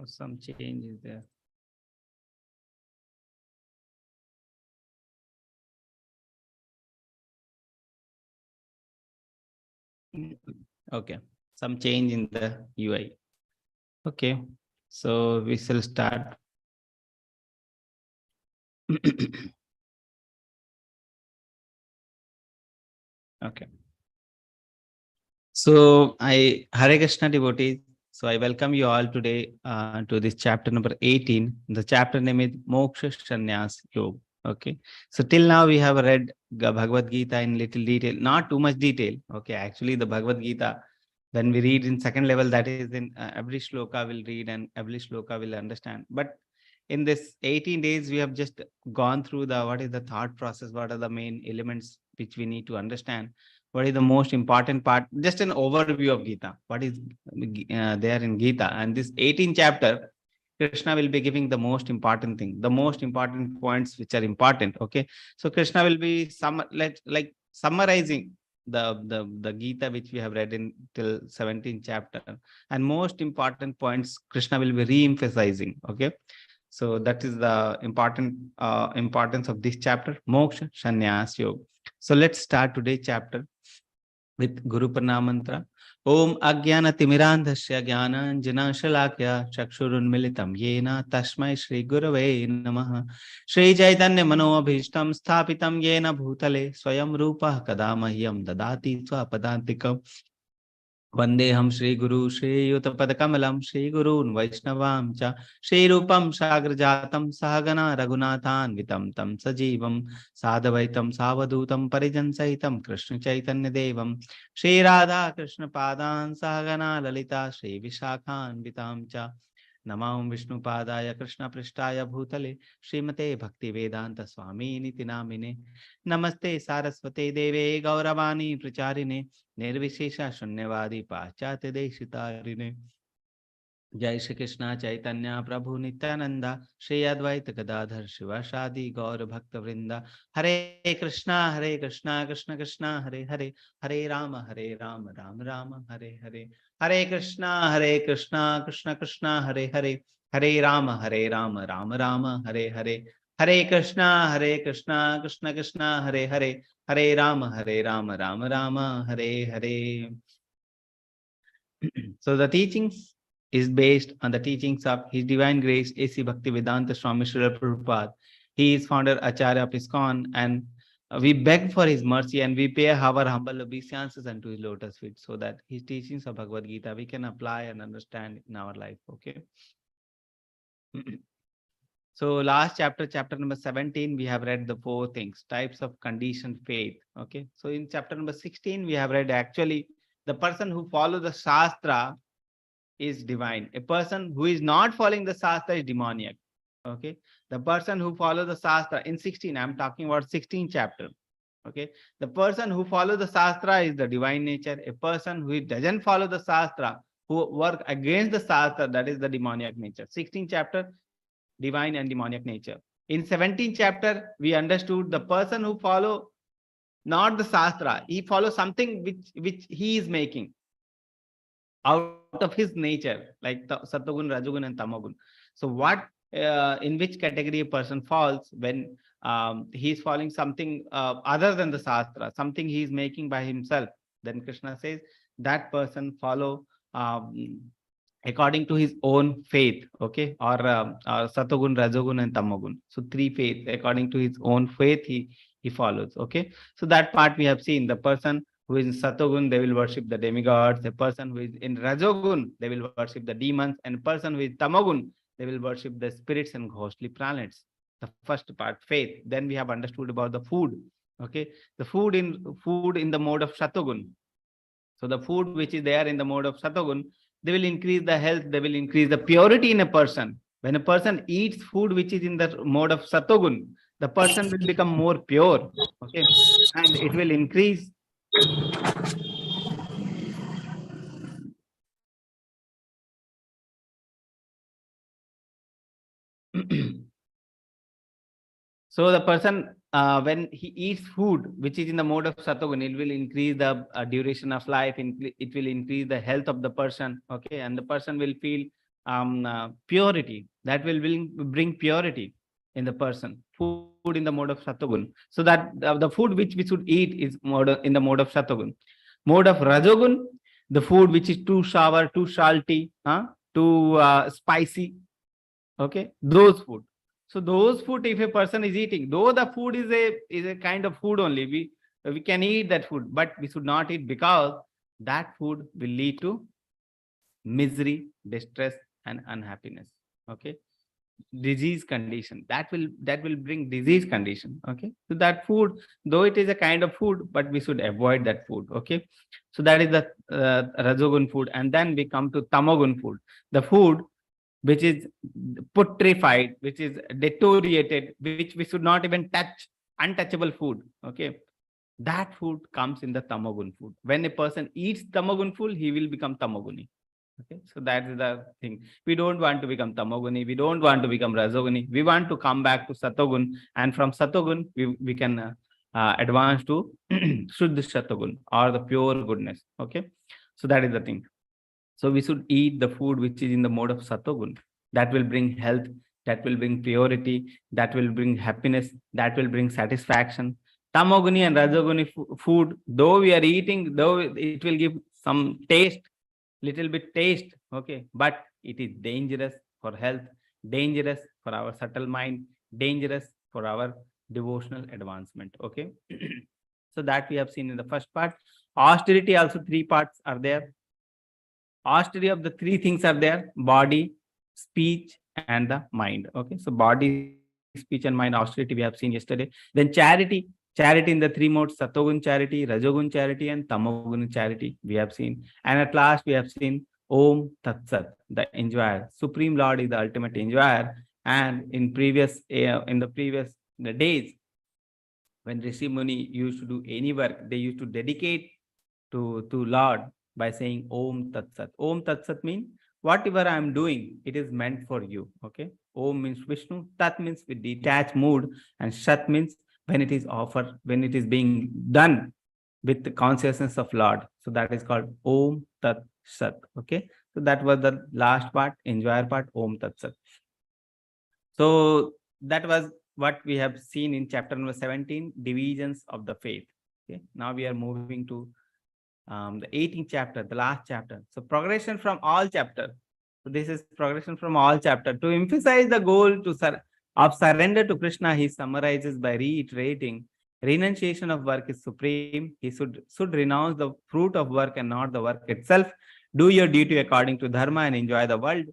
Some change is there. Okay, some change in the UI. Okay, so we shall start. Okay. So Hare Krishna devotees. So I welcome you all today to this chapter number 18. The chapter name is Moksha Sannyas Yoga. Okay. So till now we have read Bhagavad Gita in little detail, not too much detail. Okay. Actually, the Bhagavad Gita, when we read in second level, that is in every shloka will read and every shloka will understand. But in this 18 days, we have just gone through the what is the thought process, what are the main elements which we need to understand, what is the most important part, just an overview of Gita, what is there in Gita. And this 18th chapter, Krishna will be giving the most important thing, the most important points which are important. Okay, so Krishna will be like summarizing the Gita which we have read in till 17th chapter, and most important points Krishna will be re-emphasizing. Okay, so that is the importance of this chapter, Moksha Sannyas Yoga. So let's start today's chapter with Guru Pranam mantra. Om Agyana Timirandhasya Jnana Shalakya Chakshurunmilitam Yena Tasmai Shri Gurave Namaha. Shri Chaitanya Mano Abhishtam Sthapitam Yena Bhutale Swayam Rupa Kadamahyam Dadati Swapadantikam. Vandeham Shri Guru Shri Yutapadakamlam Shri Gurun Vaishnavam Cha Shri Rupam Sagrajatam Sahagana Raghunathan Vitam Tam Sajivam Sadavaitam Savadutam Parijansaitam Krishna Chaitanya Devam Shri Radha Krishna Padan Sahagana Lalita Shri Vishakhan Vitam Cha Namam Vishnu Padaya Krishna Prishtaya Bhutale Srimate Bhakti Vedanta Swami Niti Namine Namaste Saraswate Deve Gauravani Pracharine Nirvishesha Shunyavadi Paschatya Deshitarine. Jai Shri Krishna Chaitanya Prabhu Nityananda Shri Advaita Gadadhar Shivashadi Gaur Bhakta Vrinda. Hare Krishna Krishna Krishna Hare Hare Hare Rama Rama Rama Hare Hare. Hare Krishna Krishna Krishna Hare Hare Hare Rama Rama Rama Hare Hare. Hare Krishna Krishna Krishna Hare Hare Hare Rama Rama Rama Hare Hare. So the teachings is based on the teachings of His Divine Grace A.C. Bhaktivedanta Swami Srila Prabhupada. He is founder Acharya of ISKCON, and we beg for his mercy and we pay our humble obeisances unto his lotus feet, so that his teachings of Bhagavad Gita we can apply and understand in our life. Okay. So last chapter, chapter number 17, we have read the 4 things, types of conditioned faith. Okay. So in chapter number 16, we have read actually the person who follows the Shastra is divine. A person who is not following the Shastra is demoniac. Okay. The person who follows the Shastra in 16, I'm talking about 16th chapter. Okay. The person who follows the Shastra is the divine nature. A person who doesn't follow the Shastra, who work against the Shastra, that is the demoniac nature. 16th chapter, divine and demoniac nature. In 17th chapter, we understood the person who follow not the Shastra, he follows something which he is making out of his nature, like Satogun, Rajogun, and Tamagun. So what in which category a person falls when he is following something other than the Shastra, something he is making by himself? Then Krishna says that person follow according to his own faith, okay, or Satogun, Rajogun, and Tamagun. So 3 faith, according to his own faith, he follows. Okay, so that part we have seen. The person who is in Satogun, they will worship the demigods. The person who is in Rajogun, they will worship the demons. And person who is Tamagun, they will worship the spirits and ghostly planets. The first part, faith. Then we have understood about the food. Okay, the food in the mode of Satogun. So the food which is there in the mode of Satogun, they will increase the health, they will increase the purity in a person. When a person eats food which is in the mode of Satogun, the person will become more pure. Okay, and it will increase. So the person, when he eats food which is in the mode of Satogun, it will increase the duration of life. It will increase the health of the person. Okay, and the person will feel purity. That will bring purity in the person. Food in the mode of Satogun. So that the food which we should eat is in the mode of Satogun. Mode of Rajogun, the food which is too sour, too salty, too spicy. Okay, those food. So those food, if a person is eating, though the food is a kind of food only, we can eat that food, but we should not eat, because that food will lead to misery, distress, and unhappiness. Okay, disease condition, that will bring disease condition. Okay, so that food, though it is a kind of food, but we should avoid that food. Okay, so that is the rajogun food. And then we come to tamogun food, the food which is putrefied, which is deteriorated, which we should not even touch, untouchable food. Okay, that food comes in the tamogun food. When a person eats tamogun food, he will become tamoguni. Okay, so that is the thing. We don't want to become tamoguni. We don't want to become rajoguni. We want to come back to satogun, and from satogun we can advance to shuddha satogun, or the pure goodness. Okay, so that is the thing. So we should eat the food which is in the mode of satogun. That will bring health. That will bring purity. That will bring happiness. That will bring satisfaction. Tamoguni and rajoguni food, though we are eating, though it will give some taste, little bit taste, okay, but it is dangerous for health, dangerous for our subtle mind, dangerous for our devotional advancement. Okay, so that we have seen in the first part. Austerity also, three parts are there. Austerity of the three things are there: body, speech, and the mind. Okay, so body, speech, and mind, austerity we have seen yesterday. Then charity, charity in the three modes: satogun charity, rajogun charity, and tamogun charity we have seen. And at last we have seen Om Tat Sat, the enjoyer. Supreme Lord is the ultimate enjoyer. And in the previous days, when Rishi Muni used to do any work, they used to dedicate to Lord by saying Om Tat Sat. Om Tat Sat means whatever I am doing, it is meant for you. Okay. Om means Vishnu, Tat means with detached mood, and Sat means when it is offered, when it is being done with the consciousness of Lord. So that is called Om Tat Sat. Okay. So that was the last part, enjoyer part, Om Tat Sat. So that was what we have seen in chapter number 17, divisions of the faith. Okay. Now we are moving to the 18th chapter, the last chapter. So progression from all chapter. So this is progression from all chapter. To emphasize the goal of surrender to Krishna, he summarizes by reiterating renunciation of work is supreme. He should renounce the fruit of work and not the work itself. Do your duty according to dharma and enjoy the world.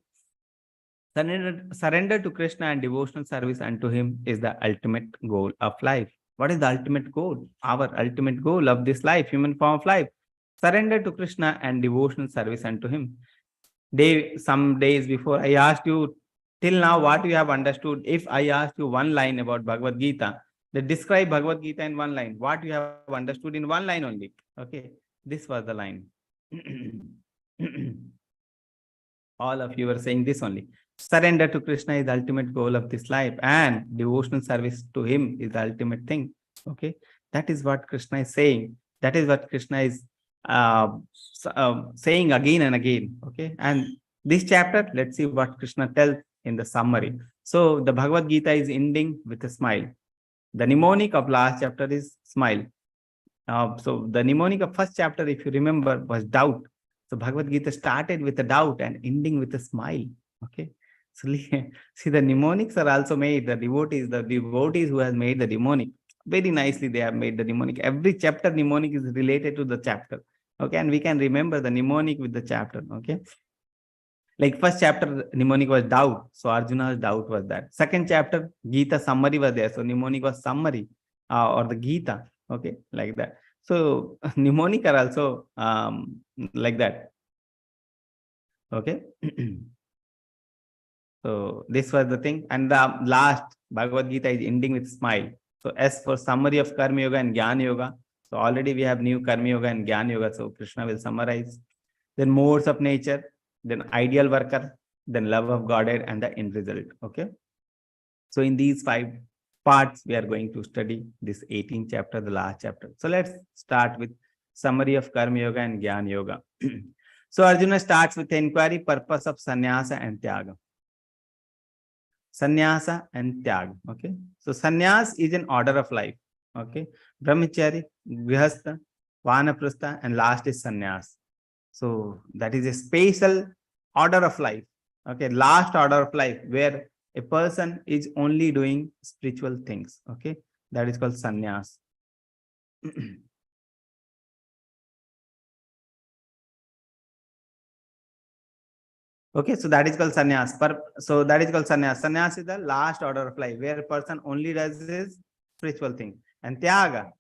Surrender to Krishna and devotional service unto him is the ultimate goal of life. What is the ultimate goal? Our ultimate goal of this life, human form of life. Surrender to Krishna and devotional service unto him. Some days before, I asked you, till now, what you have understood. If I asked you one line about Bhagavad Gita, that describe Bhagavad Gita in one line, what you have understood in one line only. Okay, this was the line. All of you were saying this only. Surrender to Krishna is the ultimate goal of this life, and devotional service to him is the ultimate thing. Okay, that is what Krishna is saying. That is what Krishna is saying again and again. Okay, and this chapter, let's see what Krishna tells in the summary. So the Bhagavad Gita is ending with a smile. The mnemonic of last chapter is smile. So the mnemonic of first chapter, if you remember, was doubt. So Bhagavad Gita started with a doubt and ending with a smile. Okay, so see, the mnemonics are also made. The devotees who has made the mnemonic, very nicely they have made the mnemonic. Every chapter mnemonic is related to the chapter. Okay, and we can remember the mnemonic with the chapter. Okay, like first chapter mnemonic was doubt, so Arjuna's doubt was that. Second chapter Gita summary was there, so mnemonic was summary or the Gita. Okay, like that. So mnemonic are also like that. Okay. So this was the thing, and the last Bhagavad Gita is ending with smile. So as for summary of Karma Yoga and Jnana Yoga, so already we have new Karma Yoga and Jnana Yoga, so Krishna will summarize. Then modes of nature, then ideal worker, then love of Godhead, and the end result. Okay. So in these 5 parts, we are going to study this 18th chapter, the last chapter. So let's start with summary of Karma Yoga and Jnana Yoga. So Arjuna starts with the inquiry, purpose of sannyasa and tyaga. Sannyasa and tyaga. Okay. So sannyas is an order of life. Okay. Brahmachari, grihastha, vanaprastha, and last is sannyas. So that is a special order of life. Okay. Last order of life where a person is only doing spiritual things. Okay. That is called sannyas. Okay, so that is called sannyas. So that is called sannyas. Sannyas is the last order of life where a person only does his spiritual thing. And tyaga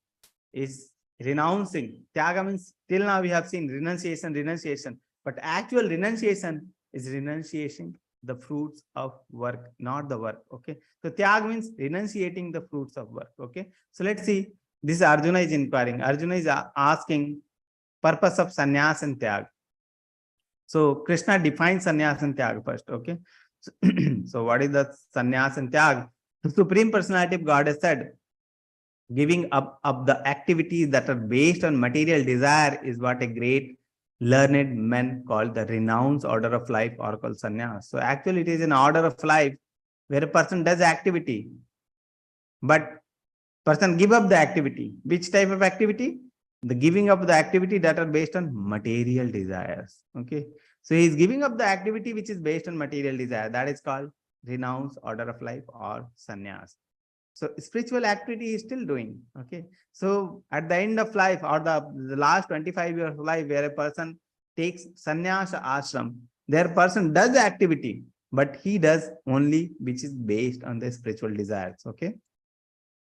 is renouncing. Tyaga means till now we have seen renunciation. But actual renunciation is renunciating the fruits of work, not the work. Okay, so tyaga means renunciating the fruits of work. Okay, so let's see. This Arjuna is inquiring. Arjuna is asking purpose of sannyas and tyaga. So Krishna defines sannyas and tyaga first. Okay. So, so what is the sannyas and tyaga? The Supreme Personality of God has said, giving up of the activities that are based on material desire is what a great learned men call the renounced order of life or called sannyas. So actually it is an order of life where a person does activity, but person give up the activity. Which type of activity? The giving up the activity that are based on material desires. Okay. So he is giving up the activity which is based on material desire. That is called renounced order of life or sannyas. So spiritual activity he is still doing. Okay. So at the end of life or the last 25 years of life where a person takes sannyasa ashram, their person does the activity, but he does only which is based on the spiritual desires. Okay.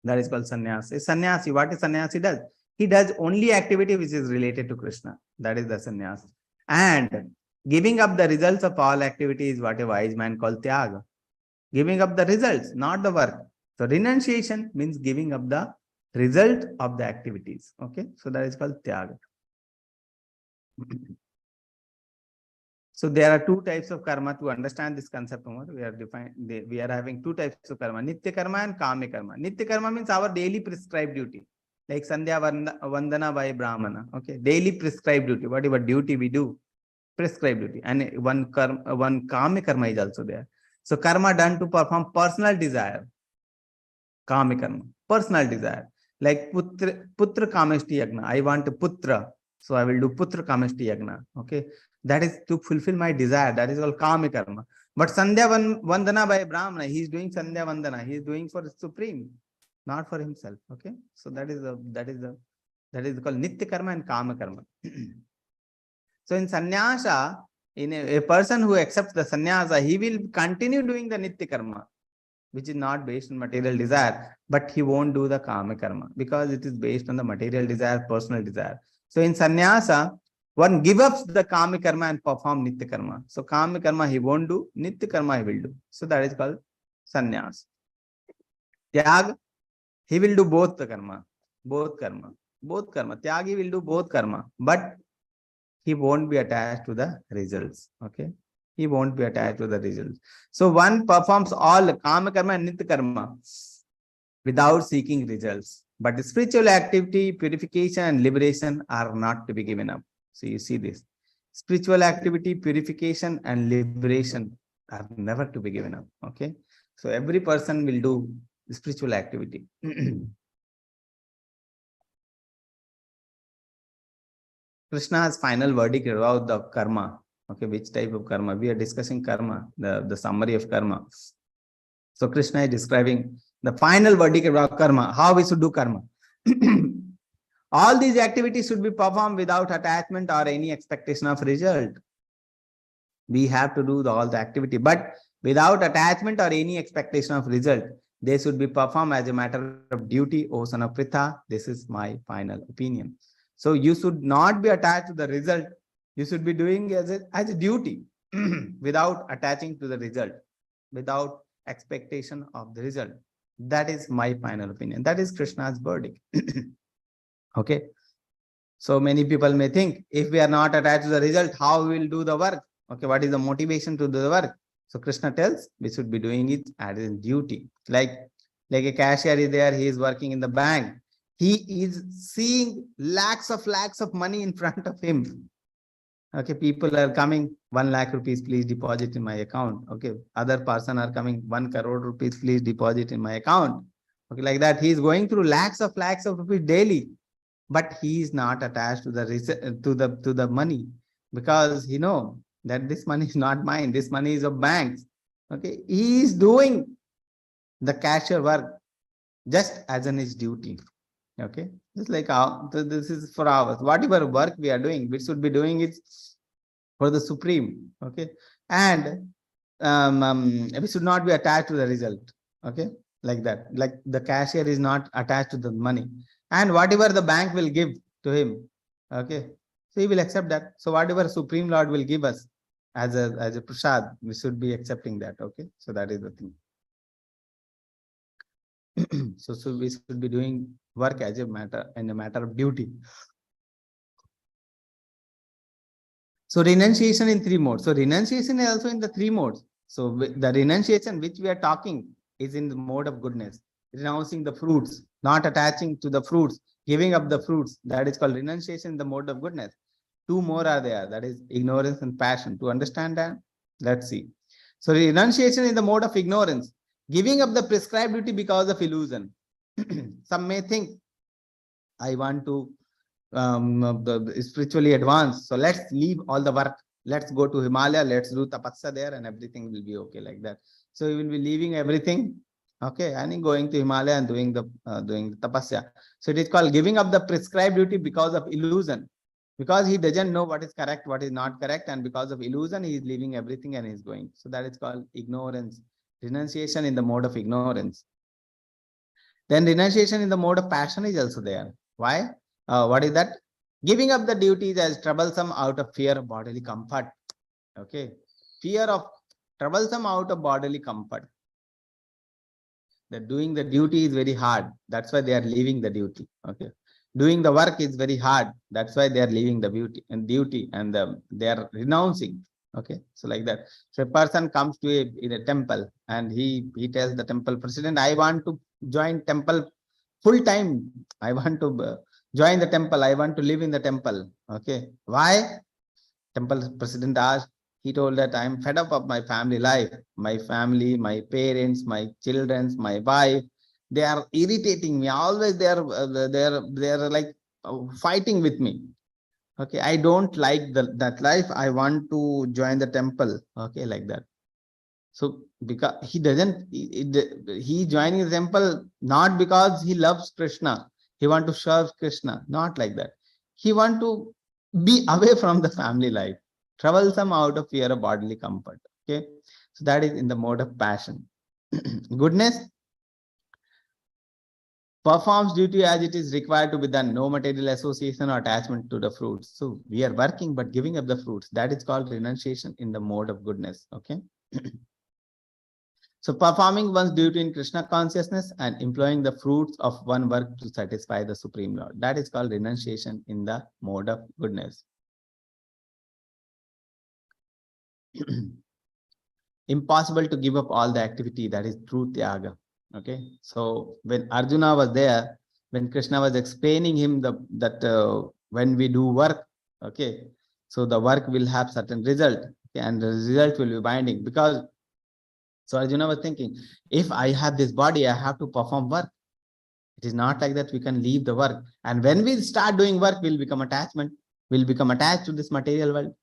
That is called sannyasi. Sannyasi, what is sannyasi does? He does only activity which is related to Krishna. That is the sannyas. And giving up the results of all activity is what a wise man called tyaga. Giving up the results, not the work. So renunciation means giving up the result of the activities. Okay, so that is called tyaga. So there are two types of karma. To understand this concept more, we are having two types of karma: nitya karma and kami karma. Nitya karma means our daily prescribed duty, like Sandhya Vandana by Brahmana. Okay, daily prescribed duty. Whatever duty we do, prescribed duty. And one kami karma is also there. So karma done to perform personal desire. Kami karma, personal desire. Like putra kameshti yagna. I want a putra, so I will do putra kameshti yagna. Okay, that is to fulfill my desire. That is called kami karma. But Sandhya Vandana by Brahmana, he is doing Sandhya Vandana. He is doing for the Supreme, not for himself. Okay, so that is called nitya karma and kama karma. So in sannyasa, in a person who accepts the sannyasa, he will continue doing the nitya karma, which is not based on material desire, but he won't do the kama karma because it is based on the material desire, personal desire. So in sannyasa, one gives up the kama karma and perform nitya karma. So kama karma he won't do, nitya karma he will do. So that is called sannyas. Tyag, he will do both the karma, both karma. Tyagi will do both karma, but he won't be attached to the results. Okay. He won't be attached to the results. So one performs all kama karma and nitya karma without seeking results. But spiritual activity, purification, and liberation are not to be given up. So you see this. Spiritual activity, purification, and liberation are never to be given up. Okay. So every person will do spiritual activity. Krishna's final verdict about the karma. Okay, which type of karma? We are discussing karma, the summary of karma. So Krishna is describing the final verdict about karma, how we should do karma. All these activities should be performed without attachment or any expectation of result. We have to do all the activity, but without attachment or any expectation of result. They should be performed as a matter of duty, O son of Pritha. This is my final opinion. So you should not be attached to the result. You should be doing as a duty without attaching to the result, without expectation of the result. That is my final opinion. That is Krishna's verdict. Okay. So many people may think, if we are not attached to the result, how we will do the work? Okay, what is the motivation to do the work? So Krishna tells we should be doing it as a duty. Like a cashier is there, he is working in the bank. He is seeing lakhs of money in front of him. Okay, people are coming, 1 lakh rupees, please deposit in my account. Okay, other person are coming, 1 crore rupees, please deposit in my account. Okay, like that. He is going through lakhs of rupees daily, but he is not attached to the money, because he know that this money is not mine. This money is of banks. Okay, he is doing the cashier work just as an his duty. Okay, just like this is for ours. Whatever work we are doing, we should be doing it for the supreme. Okay, and we should not be attached to the result. Okay, like that. Like the cashier is not attached to the money, and whatever the bank will give to him, okay, so he will accept that. So whatever Supreme Lord will give us as a prasad, we should be accepting that. Okay, so that is the thing. So we should be doing work as a matter of duty. So renunciation in 3 modes. So renunciation is also in the 3 modes. So the renunciation which we are talking is in the mode of goodness, renouncing the fruits, not attaching to the fruits, giving up the fruits. That is called renunciation in the mode of goodness. 2 more are there. That is ignorance and passion. To understand that, let's see. So renunciation in the mode of ignorance, giving up the prescribed duty because of illusion. Some may think, I want to spiritually advanced. So let's leave all the work. Let's go to Himalaya. Let's do tapasya there, and everything will be okay, like that. So you will be leaving everything, okay, and going to Himalaya and doing the tapasya. So it is called giving up the prescribed duty because of illusion, because he doesn't know what is correct, what is not correct, and because of illusion, he is leaving everything and he is going. So that is called ignorance. Renunciation in the mode of ignorance. Then renunciation in the mode of passion is also there. Why? What is that? Giving up the duties as troublesome out of fear of bodily comfort. Okay. Fear of troublesome out of bodily comfort. That doing the duty is very hard. That's why they are leaving the duty. Okay. Doing the work is very hard. That's why they are leaving the duty and they are renouncing. Okay. So like that. So a person comes to in a temple and he tells the temple president, I want to join temple full time. I want to join the temple. I want to live in the temple. Okay. Why? Temple president asked. He told that I am fed up of my family life. My family, my parents, my children, my wife, they are irritating me. Always they are like fighting with me. Okay. I don't like that life. I want to join the temple. Okay. Like that. So because he doesn't, he joining the temple not because he loves Krishna, he want to serve Krishna, not like that. He want to be away from the family life, troublesome out of fear of bodily comfort. Okay, so that is in the mode of passion. Goodness performs duty as it is required to be done, no material association or attachment to the fruits. So we are working but giving up the fruits. That is called renunciation in the mode of goodness. Okay. So performing one's duty in Krishna consciousness and employing the fruits of one work to satisfy the Supreme Lord. That is called renunciation in the mode of goodness. Impossible to give up all the activity, that is true Tyaga. Okay. So when Arjuna was there, when Krishna was explaining him that when we do work, okay, so the work will have certain result, okay, and the result will be binding, because so Arjuna was thinking, if I have this body, I have to perform work. It is not like that we can leave the work. And when we start doing work, we'll become attachment. We'll become attached to this material world.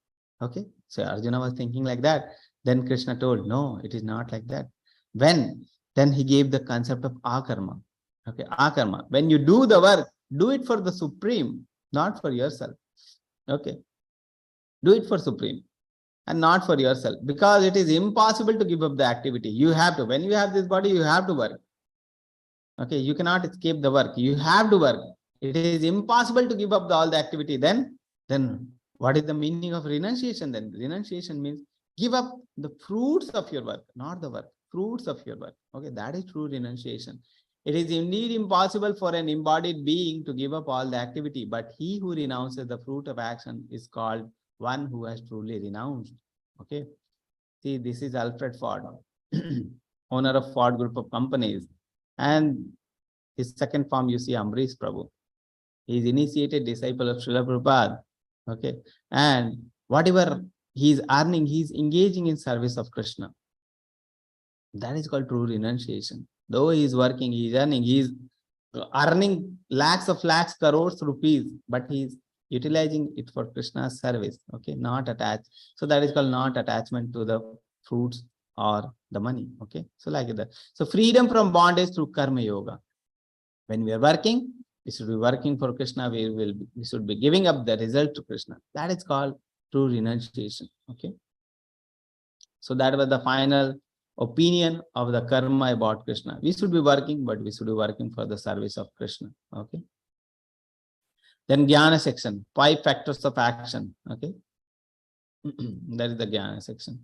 Okay. So Arjuna was thinking like that. Then Krishna told, no, it is not like that. Then he gave the concept of akarma. Okay. Akarma. When you do the work, do it for the Supreme, not for yourself. Okay. Do it for Supreme and not for yourself, because it is impossible to give up the activity. You have to, when you have this body, you have to work. Okay, you cannot escape the work. You have to work. It is impossible to give up all the activity. Then what is the meaning of renunciation? Then renunciation means give up the fruits of your work, not the work, fruits of your work. Okay, that is true renunciation. It is indeed impossible for an embodied being to give up all the activity, but he who renounces the fruit of action is called one who has truly renounced. Okay. See, this is Alfred Ford, owner of Ford Group of Companies. And his second form, you see, Amrish Prabhu. He is initiated disciple of Srila Prabhupada. Okay. And Whatever he is earning, he is engaging in service of Krishna. That is called true renunciation. Though he is working, he is earning, he is earning lakhs, crores rupees, but he is utilizing it for Krishna's service. Okay, not attached. So that is called not attachment to the fruits or the money. Okay, so like that. So freedom from bondage through karma yoga. When we are working, we should be working for Krishna. We should be giving up the result to Krishna. That is called true renunciation. Okay. So that was the final opinion of the karma about Krishna. We should be working, but we should be working for the service of Krishna. Okay. Then Jnana section, 5 factors of action. Okay. That is the Jnana section.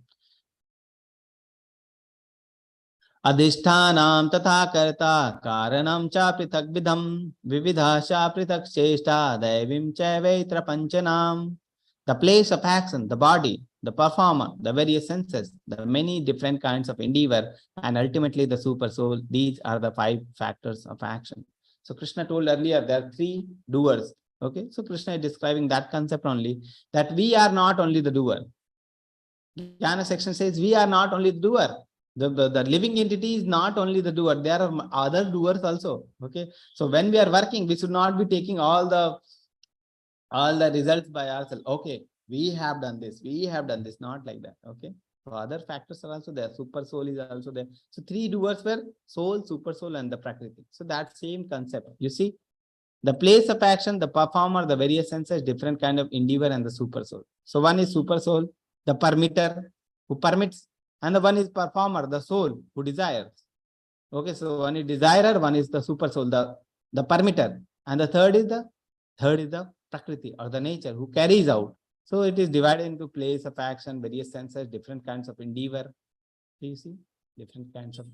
Adhishtanam tatha karta karanam cha prithak vidham vividha cha prithak cheshta daivim cha veitra panchanam. The place of action, the body, the performer, the various senses, the many different kinds of endeavor, and ultimately the super soul. These are the 5 factors of action. So Krishna told earlier there are 3 doers. Okay, so Krishna is describing that concept only, that we are not only the doer. Jnana section says we are not only the doer. The living entity is not only the doer. There are other doers also. Okay, so when we are working, we should not be taking all the results by ourselves. Okay, we have done this, not like that. Okay, so other factors are also there. Super soul is also there. So 3 doers were soul, super soul, and the prakriti. So that same concept, you see, the place of action, the performer, the various senses, different kind of endeavor, and the super soul. So one is super soul, the permitter, who permits, and the one is performer, the soul, who desires. Okay, so one is desirer, one is the super soul, the permitter, and the third is the prakriti, or the nature, who carries out. So it is divided into place of action, various senses, different kinds of endeavor. You see, different kinds of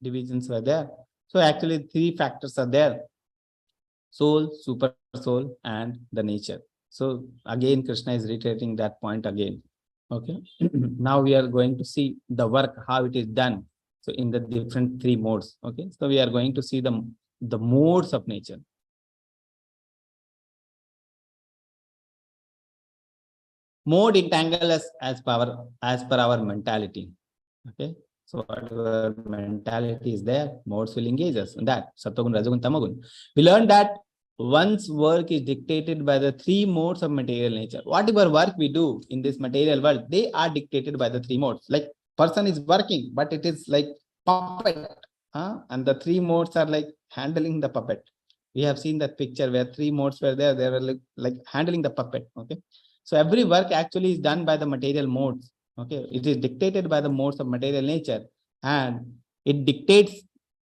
divisions were there. So actually 3 factors are there: soul, super soul, and the nature. So again, Krishna is reiterating that point again. Okay. Now we are going to see the work, how it is done. So in the different 3 modes. Okay. So we are going to see the modes of nature. Mode entangle us as per our mentality. Okay. So whatever mentality is there, modes will engage us in that. Sattvagun, Rajagun, Tamagun. We learned that one's work is dictated by the 3 modes of material nature. Whatever work we do in this material world, they are dictated by the 3 modes. Like person is working, but it is like puppet. And the 3 modes are like handling the puppet. We have seen that picture where 3 modes were there. They were like handling the puppet. Okay. So every work actually is done by the material modes. Okay. It is dictated by the modes of material nature, and it dictates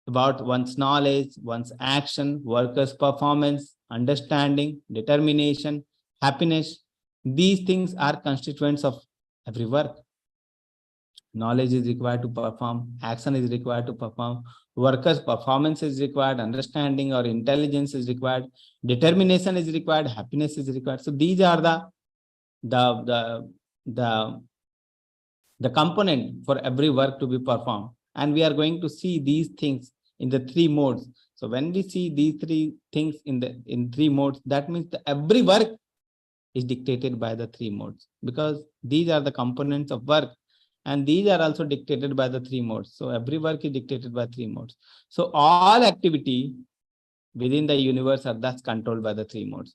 about one's knowledge, one's action, worker's performance, understanding, determination, happiness. These things are constituents of every work. Knowledge is required to perform, action is required to perform, worker's performance is required, understanding or intelligence is required, determination is required, happiness is required. So these are the component for every work to be performed. And we are going to see these things in the 3 modes. So when we see these 3 things in 3 modes, that means that every work is dictated by the 3 modes, because these are the components of work, and these are also dictated by the 3 modes. So every work is dictated by 3 modes. So all activity within the universe are thus controlled by the 3 modes.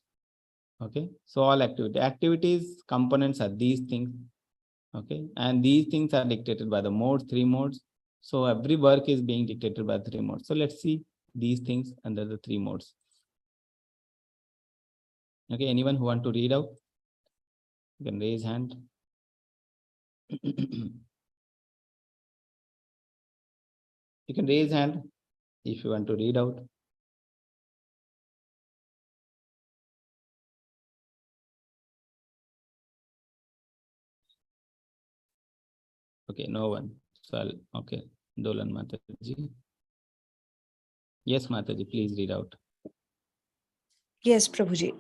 Okay, so all activities components are these things. Okay, and these things are dictated by the modes, 3 modes. So every work is being dictated by 3 modes. So let's see these things under the 3 modes. Okay, anyone who want to read out, you can raise hand. You can raise hand if you want to read out. Okay, no one. So okay, Dolan Mataji. Yes, Mataji, please read out. Yes, Prabhuji.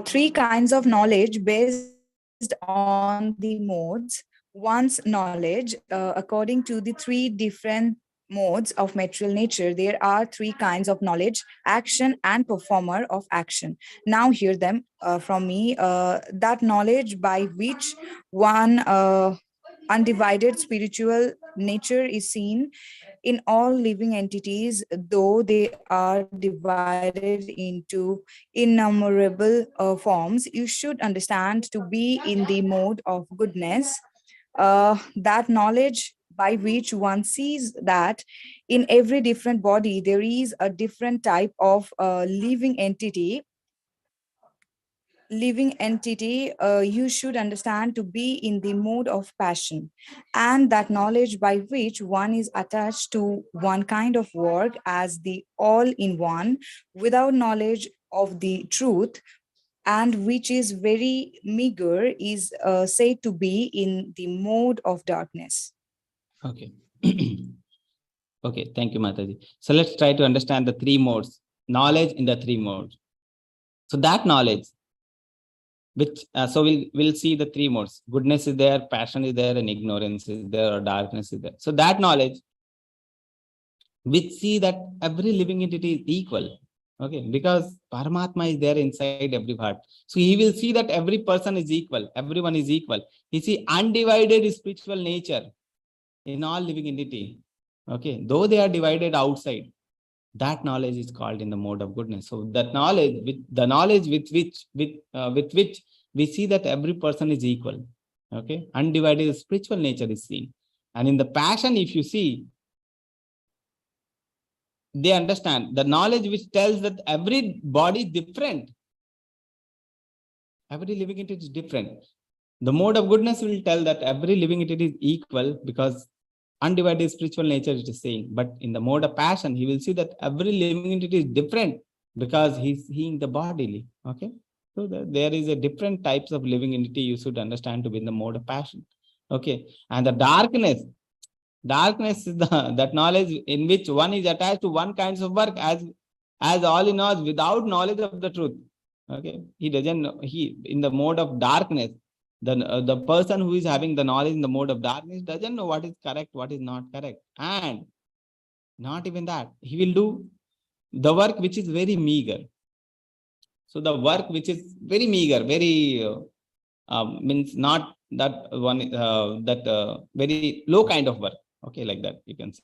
3 kinds of knowledge based on the modes. One's knowledge according to the 3 different modes of material nature, there are three kinds of knowledge: action and performer of action. Now, hear them from me. That knowledge by which one undivided spiritual nature is seen in all living entities, though they are divided into innumerable forms, you should understand to be in the mode of goodness. That knowledge by which one sees that in every different body there is a different type of living entity, you should understand to be in the mode of passion. And that knowledge by which one is attached to one kind of work as the all in one, without knowledge of the truth, and which is very meager, is said to be in the mode of darkness. Okay. Okay, thank you, Mataji. So let's try to understand the three modes, knowledge in the three modes. So that knowledge, which so we'll see the three modes. Goodness is there, passion is there, and ignorance is there, or darkness is there. So that knowledge, which see that every living entity is equal. Okay, because Paramatma is there inside every heart. So he will see that every person is equal, everyone is equal. He see undivided spiritual nature in all living entity. Okay, though they are divided outside, that knowledge is called in the mode of goodness. So that knowledge, with which we see that every person is equal. Okay, undivided spiritual nature is seen. And in the passion, if you see, they understand the knowledge which tells that every body is different. Every living entity is different. The mode of goodness will tell that every living entity is equal because undivided spiritual nature is saying. But in the mode of passion, he will see that every living entity is different because he's seeing the bodily. Okay. So there is a different types of living entity you should understand to be in the mode of passion. Okay. And the darkness is that knowledge in which one is attached to one kinds of work as all in all without knowledge of the truth. Okay. He doesn't know, he in the mode of darkness. The person who is having the knowledge in the mode of darkness doesn't know what is correct, what is not correct. And not even that, he will do the work which is very meager. So the work which is very meager, very means not that one, very low kind of work. Okay, like that you can say.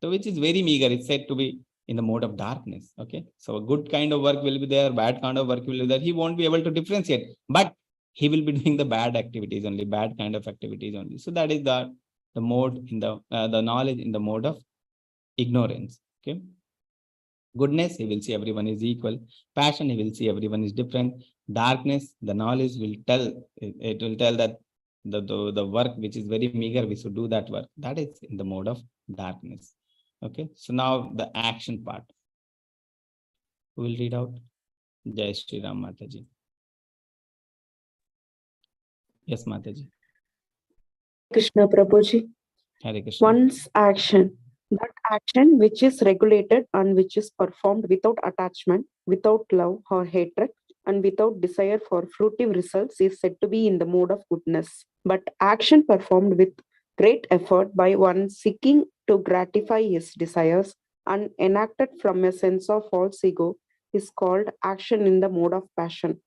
So which is very meager, it's said to be in the mode of darkness. Okay, so a good kind of work will be there, bad kind of work will be there. He won't be able to differentiate, but he will be doing the bad activities only, bad kind of activities only. So that is the mode in the knowledge in the mode of ignorance. Okay, goodness, he will see everyone is equal. Passion, he will see everyone is different. Darkness, the knowledge will tell, it will tell that the work which is very meager, we should do that work. That is in the mode of darkness. Okay, so now the action part. Who will read out? Jai Shri Ram Mataji. Yes, Mataji. Krishna Prabhuji. Hare Krishna. One's action. That action which is regulated and which is performed without attachment, without love or hatred, and without desire for fruitive results is said to be in the mode of goodness. But action performed with great effort by one seeking to gratify his desires and enacted from a sense of false ego is called action in the mode of passion.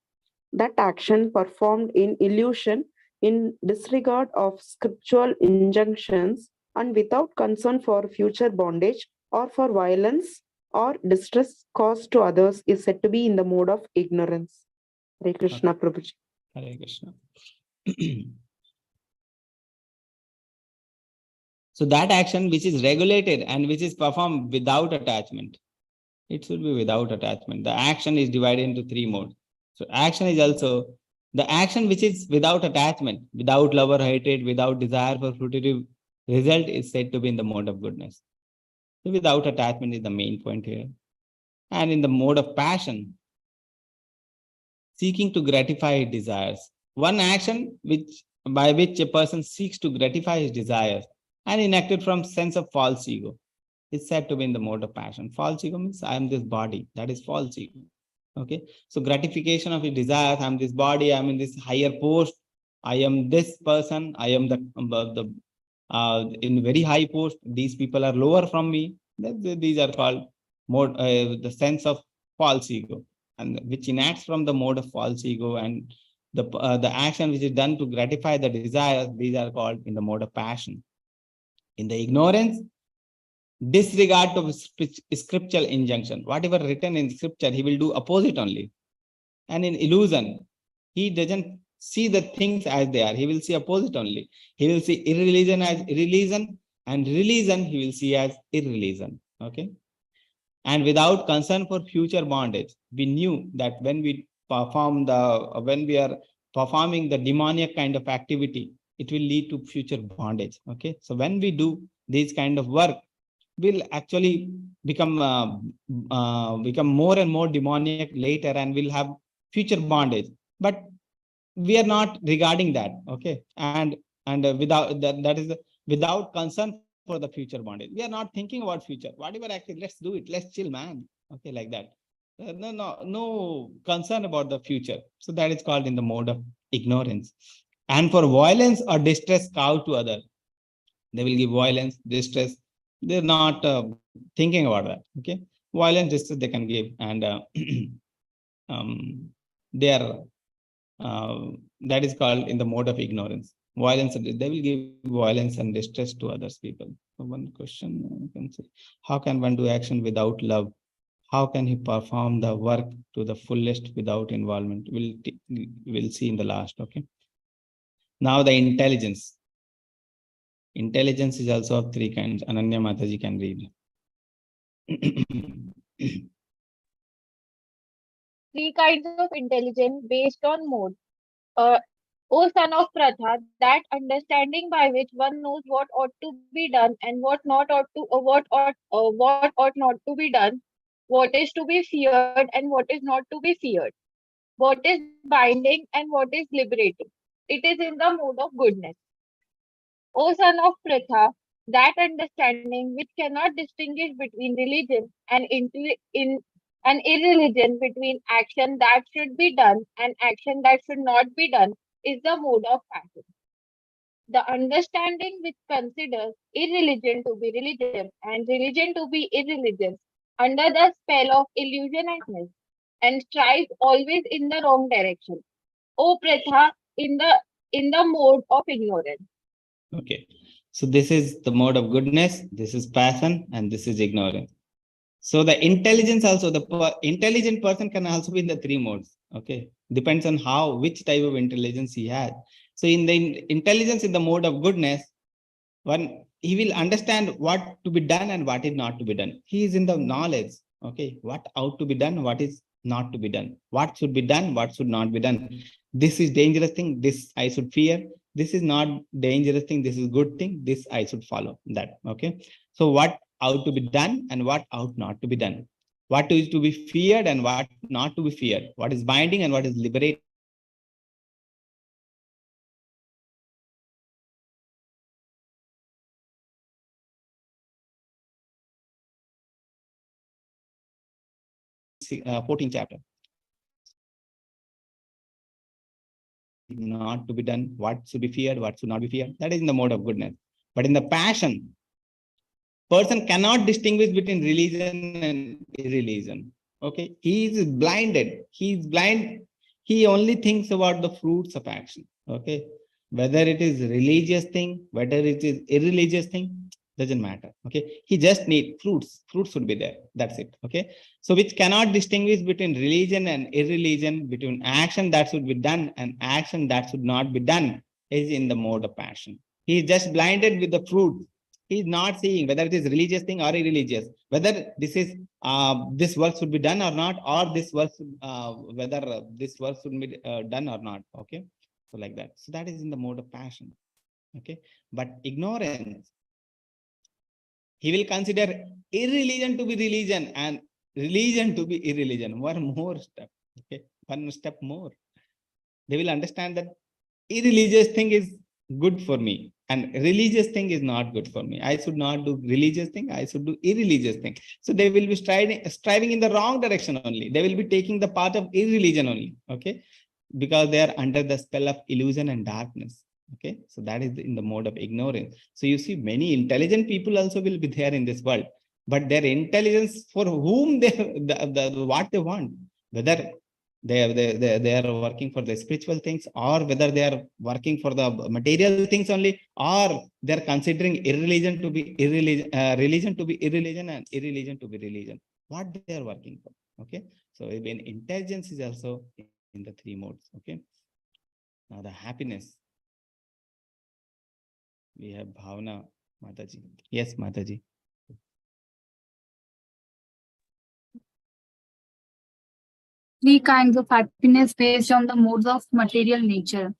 That action performed in illusion, in disregard of scriptural injunctions, and without concern for future bondage or for violence or distress caused to others is said to be in the mode of ignorance. Hare Krishna, Prabhuji. Hare Krishna. So that action which is regulated and which is performed without attachment, it should be without attachment. The action is divided into three modes. So action is also the action which is without attachment, without love or hatred, without desire for fruitive result is said to be in the mode of goodness. So without attachment is the main point here. And in the mode of passion, seeking to gratify his desires. One action by which a person seeks to gratify his desires and enacted from sense of false ego is said to be in the mode of passion. False ego means I am this body. That is false ego. Okay. So gratification of his desires. I am this body. I am in this higher post. I am this person. I am the in very high post, these people are lower from me. These are called mode, the sense of false ego, and which enacts from the mode of false ego, and the action which is done to gratify the desires, these are called in the mode of passion. In the ignorance, disregard of scriptural injunction. Whatever written in scripture, he will do opposite only. And in illusion, he doesn't see the things as they are. He will see opposite only. He will see irreligion as irreligion, and religion he will see as irreligion. Okay. And without concern for future bondage, we knew that when we are performing the demoniac kind of activity, it will lead to future bondage. Okay. So when we do this kind of work, will actually become more and more demoniac later, and will have future bondage. But we are not regarding that. Okay. And without that is without concern for the future bondage. We are not thinking about future. Whatever actually, let's do it. Let's chill, man. Okay, like that. No concern about the future. So that is called in the mode of ignorance. And for violence or distress cowed to other, they will give violence, distress. They're not thinking about that. Okay, violence, distress they can give, and they are that is called in the mode of ignorance. Violence, they will give violence and distress to others people. So one question I can say: how can one do action without love? How can he perform the work to the fullest without involvement? We'll see in the last. Okay. Now the intelligence. Intelligence is also of three kinds. Ananya Mataji can read. Three kinds of intelligence based on mode. O son of Pratha, that understanding by which one knows what ought to be done and what not ought to, what ought not to be done, what is to be feared and what is not to be feared, what is binding and what is liberating. It is in the mode of goodness. O son of Pratha, that understanding which cannot distinguish between religion and irreligion, between action that should be done and action that should not be done, is the mode of passion. The understanding which considers irreligion to be religion and religion to be irreligion under the spell of illusion and darkness, and strives always in the wrong direction. O Pratha, in the mode of ignorance. Okay. So this is the mode of goodness, this is passion, and this is ignorance. So the intelligence also, the intelligent person can also be in the three modes. Okay. Depends on which type of intelligence he has. So in the intelligence in the mode of goodness, he will understand what to be done and what is not to be done. He is in the knowledge. Okay. What ought to be done, what is not to be done, what should be done, what should not be done. This is dangerous thing, this I should fear. This is not dangerous thing, this is good thing, this I should follow that. Okay. So what ought to be done and what ought not to be done, what is to be feared and what not to be feared, what is binding and what is liberating. Uh, 14th chapter. Not to be done, what should be feared, what should not be feared. That is in the mode of goodness. But in the passion, person cannot distinguish between religion and irreligion. Okay, he is blinded. He is blind. He only thinks about the fruits of action. Okay, whether it is religious thing, whether it is irreligious thing, doesn't matter. Okay, he just need fruits. Fruits should be there. That's it. Okay, so which cannot distinguish between religion and irreligion, between action that should be done and action that should not be done, is in the mode of passion. He is just blinded with the fruit. He is not seeing whether it is religious thing or irreligious, whether this is this work should be done or not, or this work whether this work should be done or not. Okay, so like that. So that is in the mode of passion. Okay, but ignorance, he will consider irreligion to be religion and religion to be irreligion. One more step. Okay, one step more. They will understand that irreligious thing is good for me and religious thing is not good for me. I should not do religious thing, I should do irreligious thing. So they will be striving in the wrong direction only. They will be taking the path of irreligion only. Okay, because they are under the spell of illusion and darkness. Okay, so that is in the mode of ignorance. So you see, many intelligent people also will be there in this world, but their intelligence for whom they what they want, whether they are working for the spiritual things, or whether they are working for the material things only, or they are considering irreligion to be irreligion, religion to be irreligion, and irreligion to be religion. What they are working for. Okay, so even intelligence is also in the three modes. Okay, now the happiness. We have Bhavana Mataji. Yes, Mataji. Three kinds of happiness based on the modes of material nature.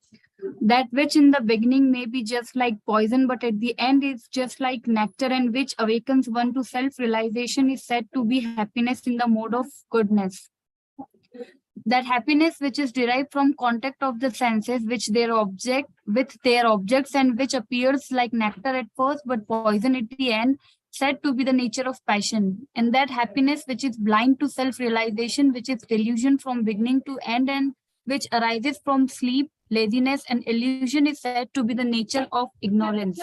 That which in the beginning may be just like poison, but at the end is just like nectar, and which awakens one to self-realization is said to be happiness in the mode of goodness. That happiness which is derived from contact of the senses with their objects, and which appears like nectar at first but poison at the end, said to be the nature of passion. And that happiness which is blind to self-realization, which is delusion from beginning to end, and which arises from sleep, laziness, and illusion, is said to be the nature of ignorance.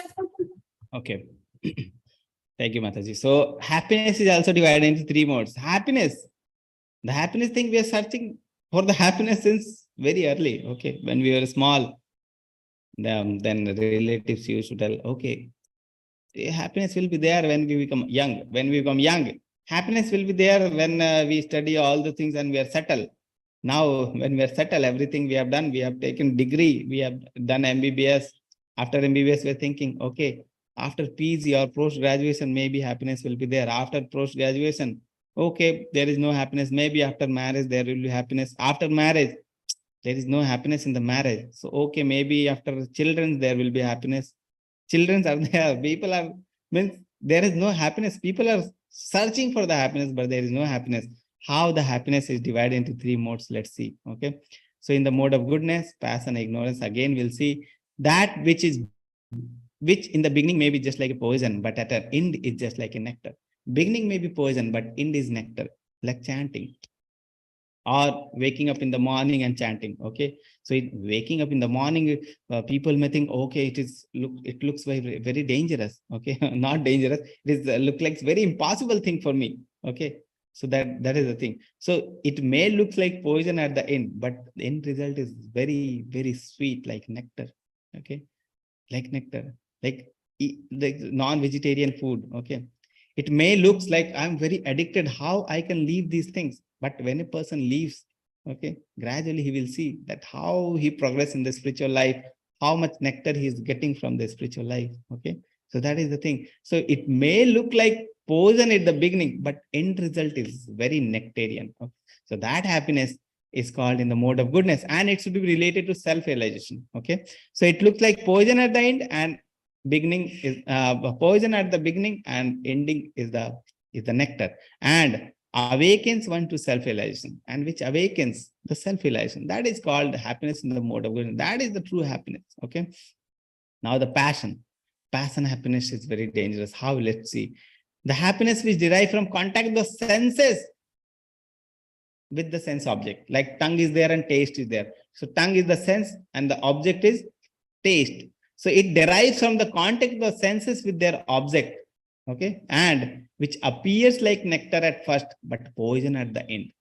Okay. Thank you, Mataji. So happiness is also divided into three modes. Happiness. The happiness thing, we are searching for the happiness since very early. Okay. When we were small, then relatives used to tell, okay, happiness will be there when we become young. When we become young, happiness will be there when we study all the things and we are settled. Now, when we are settled, everything we have done, we have taken degree, we have done MBBS. After MBBS, we're thinking, okay, after PG or post-graduation, maybe happiness will be there. After post-graduation, okay, there is no happiness. Maybe after marriage, there will be happiness. After marriage, there is no happiness in the marriage. So, okay, maybe after children, there will be happiness. Children are there. People are, means there is no happiness. People are searching for the happiness, but there is no happiness. How the happiness is divided into three modes, let's see. Okay, so in the mode of goodness, passion, ignorance, again we'll see that which in the beginning may be just like a poison, but at the end is just like a nectar. Beginning may be poison, but end is nectar, like chanting or waking up in the morning and chanting. Okay, so waking up in the morning, people may think, okay, it looks very, very dangerous. Okay, not dangerous, it is look like very impossible thing for me. Okay, so that is the thing. So it may look like poison at the end, but the end result is very, very sweet, like nectar. Okay, like nectar, like non-vegetarian food. Okay, it may looks like I'm very addicted, how I can leave these things. But when a person leaves, okay, gradually he will see that how he progress in the spiritual life, how much nectar he is getting from the spiritual life. Okay, so that is the thing. So it may look like poison at the beginning, but end result is very nectarian. Okay? So that happiness is called in the mode of goodness, and it should be related to self-realization. Okay, so it looks like poison at the end, and beginning is poison at the beginning, and ending is the nectar, and awakens one to self-realization, and which awakens the self-realization. That is called happiness in the mode of goodness. That is the true happiness. Okay, now the passion happiness is very dangerous. How? Let's see. The happiness which derive from contact of the senses with the sense object, like tongue is there and taste is there. So tongue is the sense and the object is taste. So it derives from the contact of the senses with their object. Okay, and which appears like nectar at first, but poison at the end.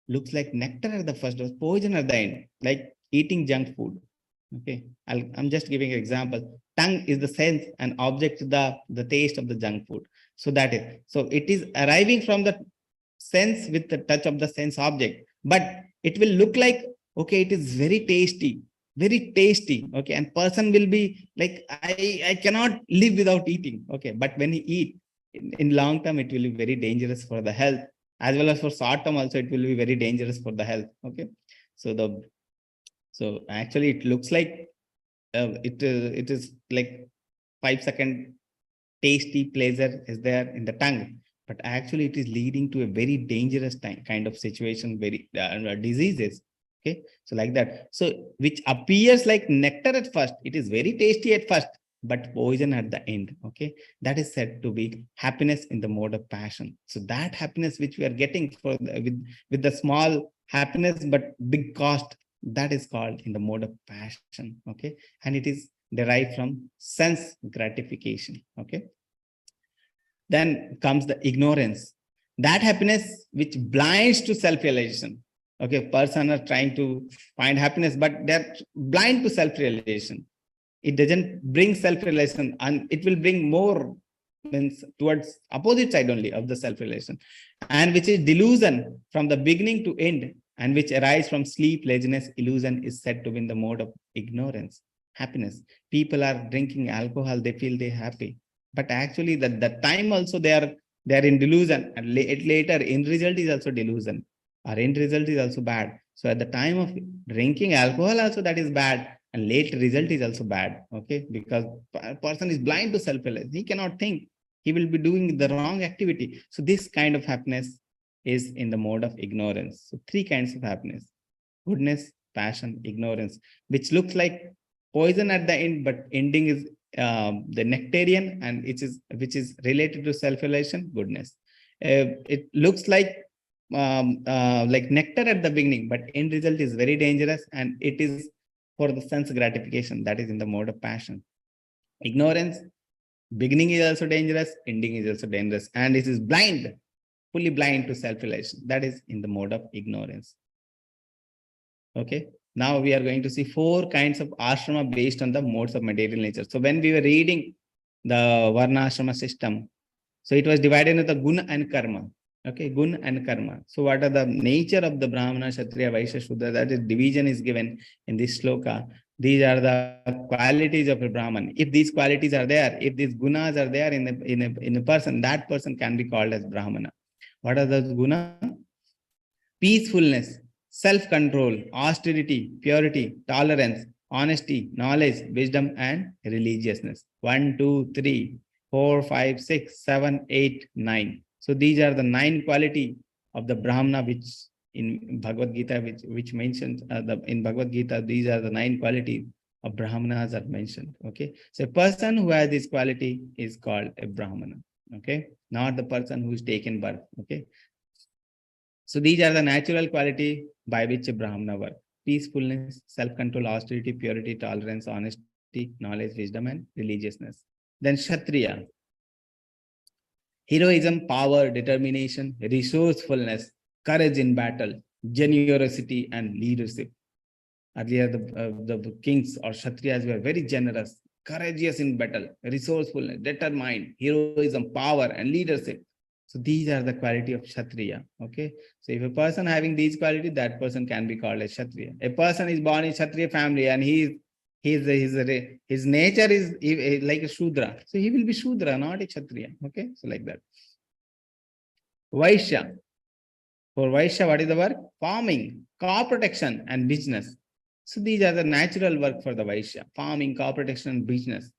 Looks like nectar at the first, but poison at the end, like eating junk food. Okay, I'm just giving an example. Tongue is the sense and object the taste of the junk food. So that is, so it is arriving from the sense with the touch of the sense object, but it will look like, okay, it is very tasty. Okay, and person will be like, I cannot live without eating. Okay, but when he eat, in long term, it will be very dangerous for the health, as well as for short term also, it will be very dangerous for the health. Okay, so actually it looks like it is like 5-second tasty pleasure is there in the tongue, but actually it is leading to a very dangerous kind of situation, very diseases. Okay, so like that. So which appears like nectar at first, it is very tasty at first, but poison at the end. Okay, that is said to be happiness in the mode of passion. So that happiness which we are getting with the small happiness but big cost, that is called in the mode of passion. Okay. And it is derived from sense gratification. Okay. Then comes the ignorance. That happiness which blinds to self-realization. Okay, person are trying to find happiness, but they're blind to self-realization. It doesn't bring self-realization, and it will bring more, means towards opposite side only of the self-realization, and which is delusion from the beginning to end, and which arise from sleep, laziness, illusion, is said to be in the mode of ignorance. Happiness. People are drinking alcohol, they feel they're happy, but actually that time also they are in delusion, and later end result is also delusion. Our end result is also bad. So at the time of drinking alcohol also that is bad, and late result is also bad. Okay, because a person is blind to self-realization. He cannot think. He will be doing the wrong activity. So this kind of happiness is in the mode of ignorance. So three kinds of happiness: goodness, passion, ignorance, which looks like poison at the end, but ending is the nectarian, and which is related to self-realization, goodness. It looks like nectar at the beginning, but end result is very dangerous, and it is for the sense gratification, that is in the mode of passion. Ignorance, beginning is also dangerous, ending is also dangerous, and it is blind, fully blind to self-realization, that is in the mode of ignorance. Okay, now we are going to see 4 kinds of ashrama based on the modes of material nature. So when we were reading the Varna ashrama system, so it was divided into the guna and karma. Okay, gun and karma. So what are the nature of the Brahmana, Kshatriya, Vaishya, Shudra? That is division is given in this sloka. These are the qualities of a Brahman. If these qualities are there, if these gunas are there in a person, that person can be called as Brahmana. What are those guna? Peacefulness, self-control, austerity, purity, tolerance, honesty, knowledge, wisdom, and religiousness. 1, 2, 3, 4, 5, 6, 7, 8, 9. So these are the 9 quality of the Brahmana, which in Bhagavad Gita, which mentions in Bhagavad Gita, these are the 9 qualities of Brahmanas are mentioned. Okay, so a person who has this quality is called a Brahmana. Okay, not the person who is taken birth. Okay, so these are the natural quality by which a Brahmana works: peacefulness, self-control, austerity, purity, tolerance, honesty, knowledge, wisdom, and religiousness. Then Kshatriya: heroism, power, determination, resourcefulness, courage in battle, generosity, and leadership. Earlier, the kings or Kshatriyas were very generous, courageous in battle, resourcefulness, determined, heroism, power, and leadership. So these are the quality of Kshatriya. Okay. So if a person having these qualities, that person can be called a Kshatriya. A person is born in Kshatriya family and his nature is like a Shudra. So he will be Shudra, not a Kshatriya. Okay. So like that. Vaishya. For Vaishya, what is the work? Farming, crop protection, and business. So these are the natural work for the Vaishya: farming, crop protection, and business.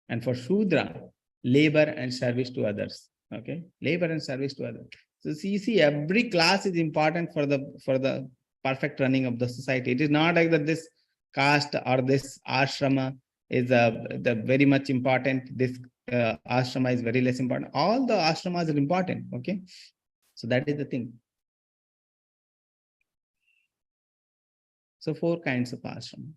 And for Shudra, labor and service to others. Okay, labor and service to others. So you see, every class is important for the perfect running of the society. It is not like that this caste or this ashrama is the very much important. This ashrama is very less important. All the ashramas are important. Okay, so that is the thing. So 4 kinds of ashrama.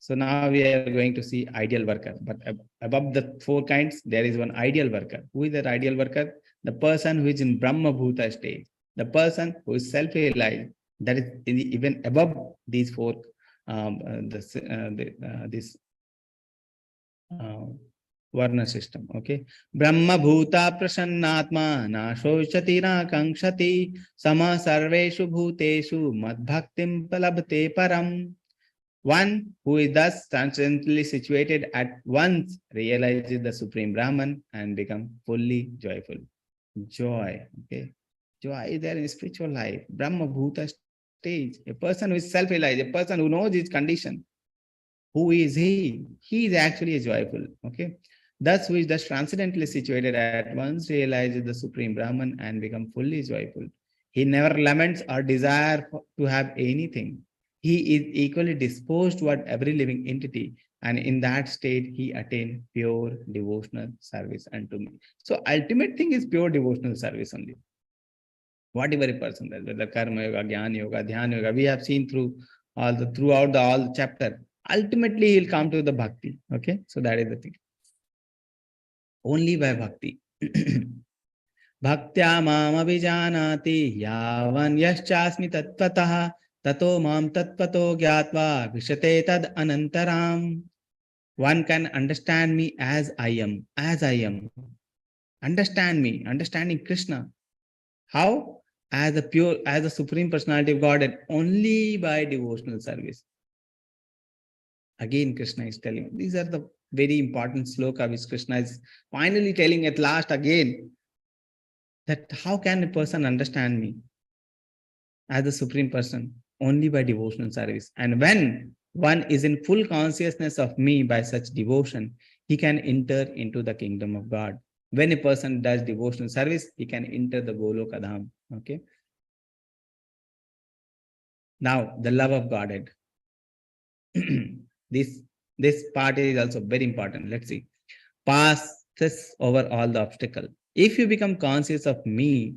So now we are going to see ideal worker. But above the 4 kinds, there is one ideal worker. Who is that ideal worker? The person who is in Brahma Bhuta stage. The person who is self-realized. That is even above these 4, this Varna system. Okay. Brahma Bhuta Prasannatma Nashoshati Rakangshati Sama Sarveshu Bhuteshu Madbhaktim Palabte Param. One who is thus transcendently situated at once realizes the Supreme Brahman and become fully joyful. Joy. Okay. Joy is there in spiritual life. Brahma Bhuta stage. A person who is self-realized, a person who knows his condition. Who is he? He is actually a joyful. Okay. Thus, who is thus transcendently situated at once realizes the Supreme Brahman and become fully joyful. He never laments or desires to have anything. He is equally disposed toward every living entity, and in that state he attained pure devotional service unto me. So ultimate thing is pure devotional service only. whatever a person does, whether karma yoga, jnana yoga, dhyana yoga, we have seen throughout all the chapter. Ultimately, he'll come to the bhakti. Okay, so that is the thing. Only by bhakti. Bhaktya mam abhijanati yavan yaschasmi tattvataha tato mam tattvato gyatva vishate tad anantaram. One can understand me as I am, Understand me, understanding Krishna. How? As a supreme personality of Godhead, only by devotional service. Again, Krishna is telling, these are the very important sloka which Krishna is finally telling at last again, that how can a person understand me as a supreme person? Only by devotional service. And when one is in full consciousness of me by such devotion, he can enter into the kingdom of God. When a person does devotional service, he can enter the Goloka Dham. Okay. Now, the love of Godhead. this part is also very important. Let's see. Passes over all the obstacle. If you become conscious of me,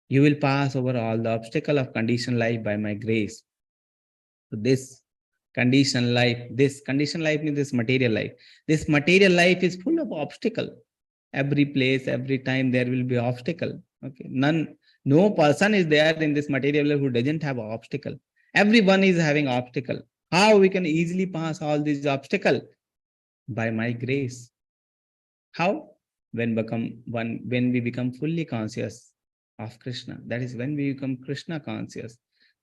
you will pass over all the obstacle of conditioned life by my grace. So this conditioned life means this material life. This material life is full of obstacle. Every place, every time there will be obstacle. Okay, no person is there in this material life who doesn't have an obstacle. Everyone is having obstacle. How we can easily pass all these obstacle? By my grace. How? When we become fully conscious of Krishna. That is when we become Krishna conscious.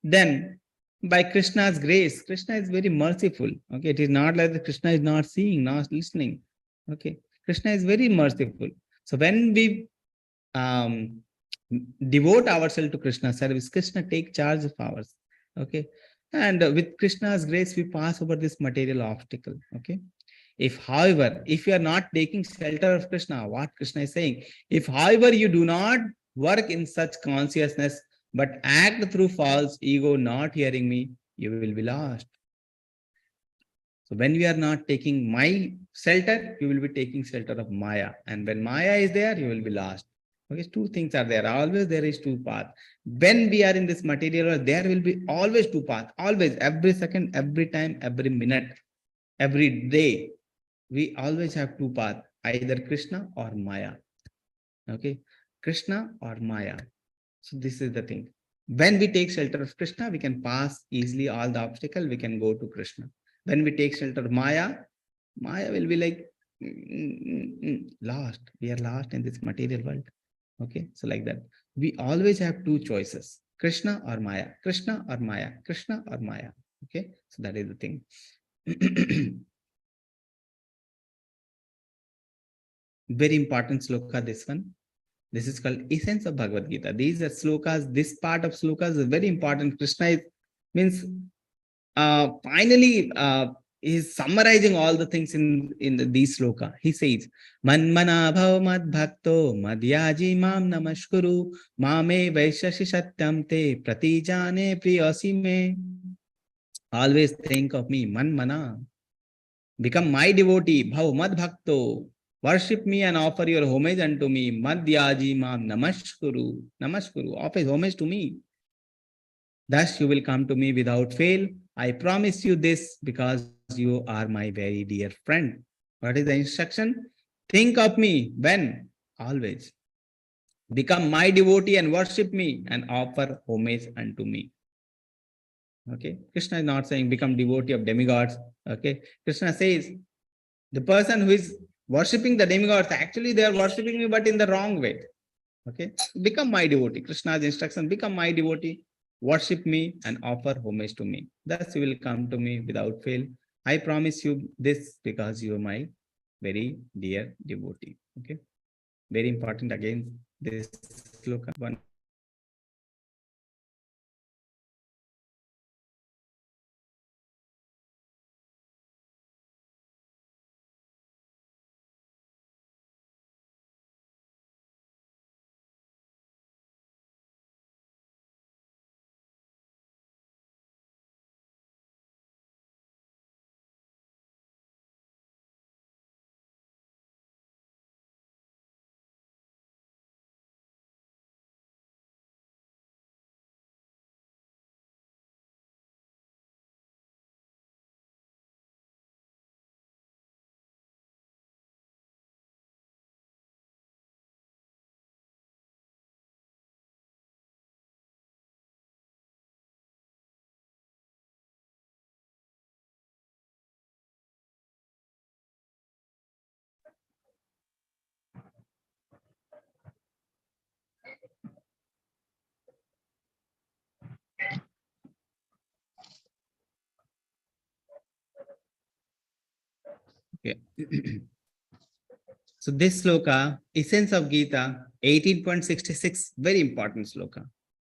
Then by Krishna's grace, Krishna is very merciful. Okay, it is not like that Krishna is not seeing, not listening. Okay, Krishna is very merciful. So when we devote ourselves to Krishna service, Krishna take charge of ours. Okay, and with Krishna's grace, we pass over this material obstacle. Okay. If, however, if you are not taking shelter of Krishna, what Krishna is saying, if, however, you do not work in such consciousness, but act through false ego, not hearing me, you will be lost. So when we are not taking my shelter, you will be taking shelter of Maya. And when Maya is there, you will be lost. Okay, two things are there. Always there is two paths. When we are in this material world, there will be always two paths. Always, every second, every time, every minute, every day. We always have two paths, either Krishna or Maya. Okay, Krishna or Maya. So this is the thing. When we take shelter of Krishna, we can pass easily all the obstacles. We can go to Krishna. When we take shelter of Maya, Maya will be like lost. We are lost in this material world. Okay, so like that. We always have two choices: Krishna or Maya, Krishna or Maya, Krishna or Maya. Okay, so that is the thing. Very important sloka, this one. This is called essence of Bhagavad Gita. These are slokas. This part of slokas is very important. Krishna means finally is summarizing all the things in these sloka. He says, Manmana bhav mad bhakto madhyaji mam namaskuru mame vaishashi satyam te pratijane priyasi me. Always think of me, Manmana. Become my devotee, bhav mad bhakto. Worship me and offer your homage unto me. Madhyaji mam namaskuru. Namaskuru. Offer homage to me. Thus you will come to me without fail. I promise you this because you are my very dear friend. What is the instruction? Think of me when? Always. Become my devotee and worship me and offer homage unto me. Okay. Krishna is not saying become devotee of demigods. Okay. Krishna says the person who is worshipping the demigods, actually they are worshipping me, but in the wrong way. Okay. Become my devotee. Krishna's instruction, become my devotee, worship me and offer homage to me. Thus you will come to me without fail. I promise you this because you are my very dear devotee. Okay. Very important again, this sloka, one Okay. So this sloka, essence of Gita, 18.66, very important sloka.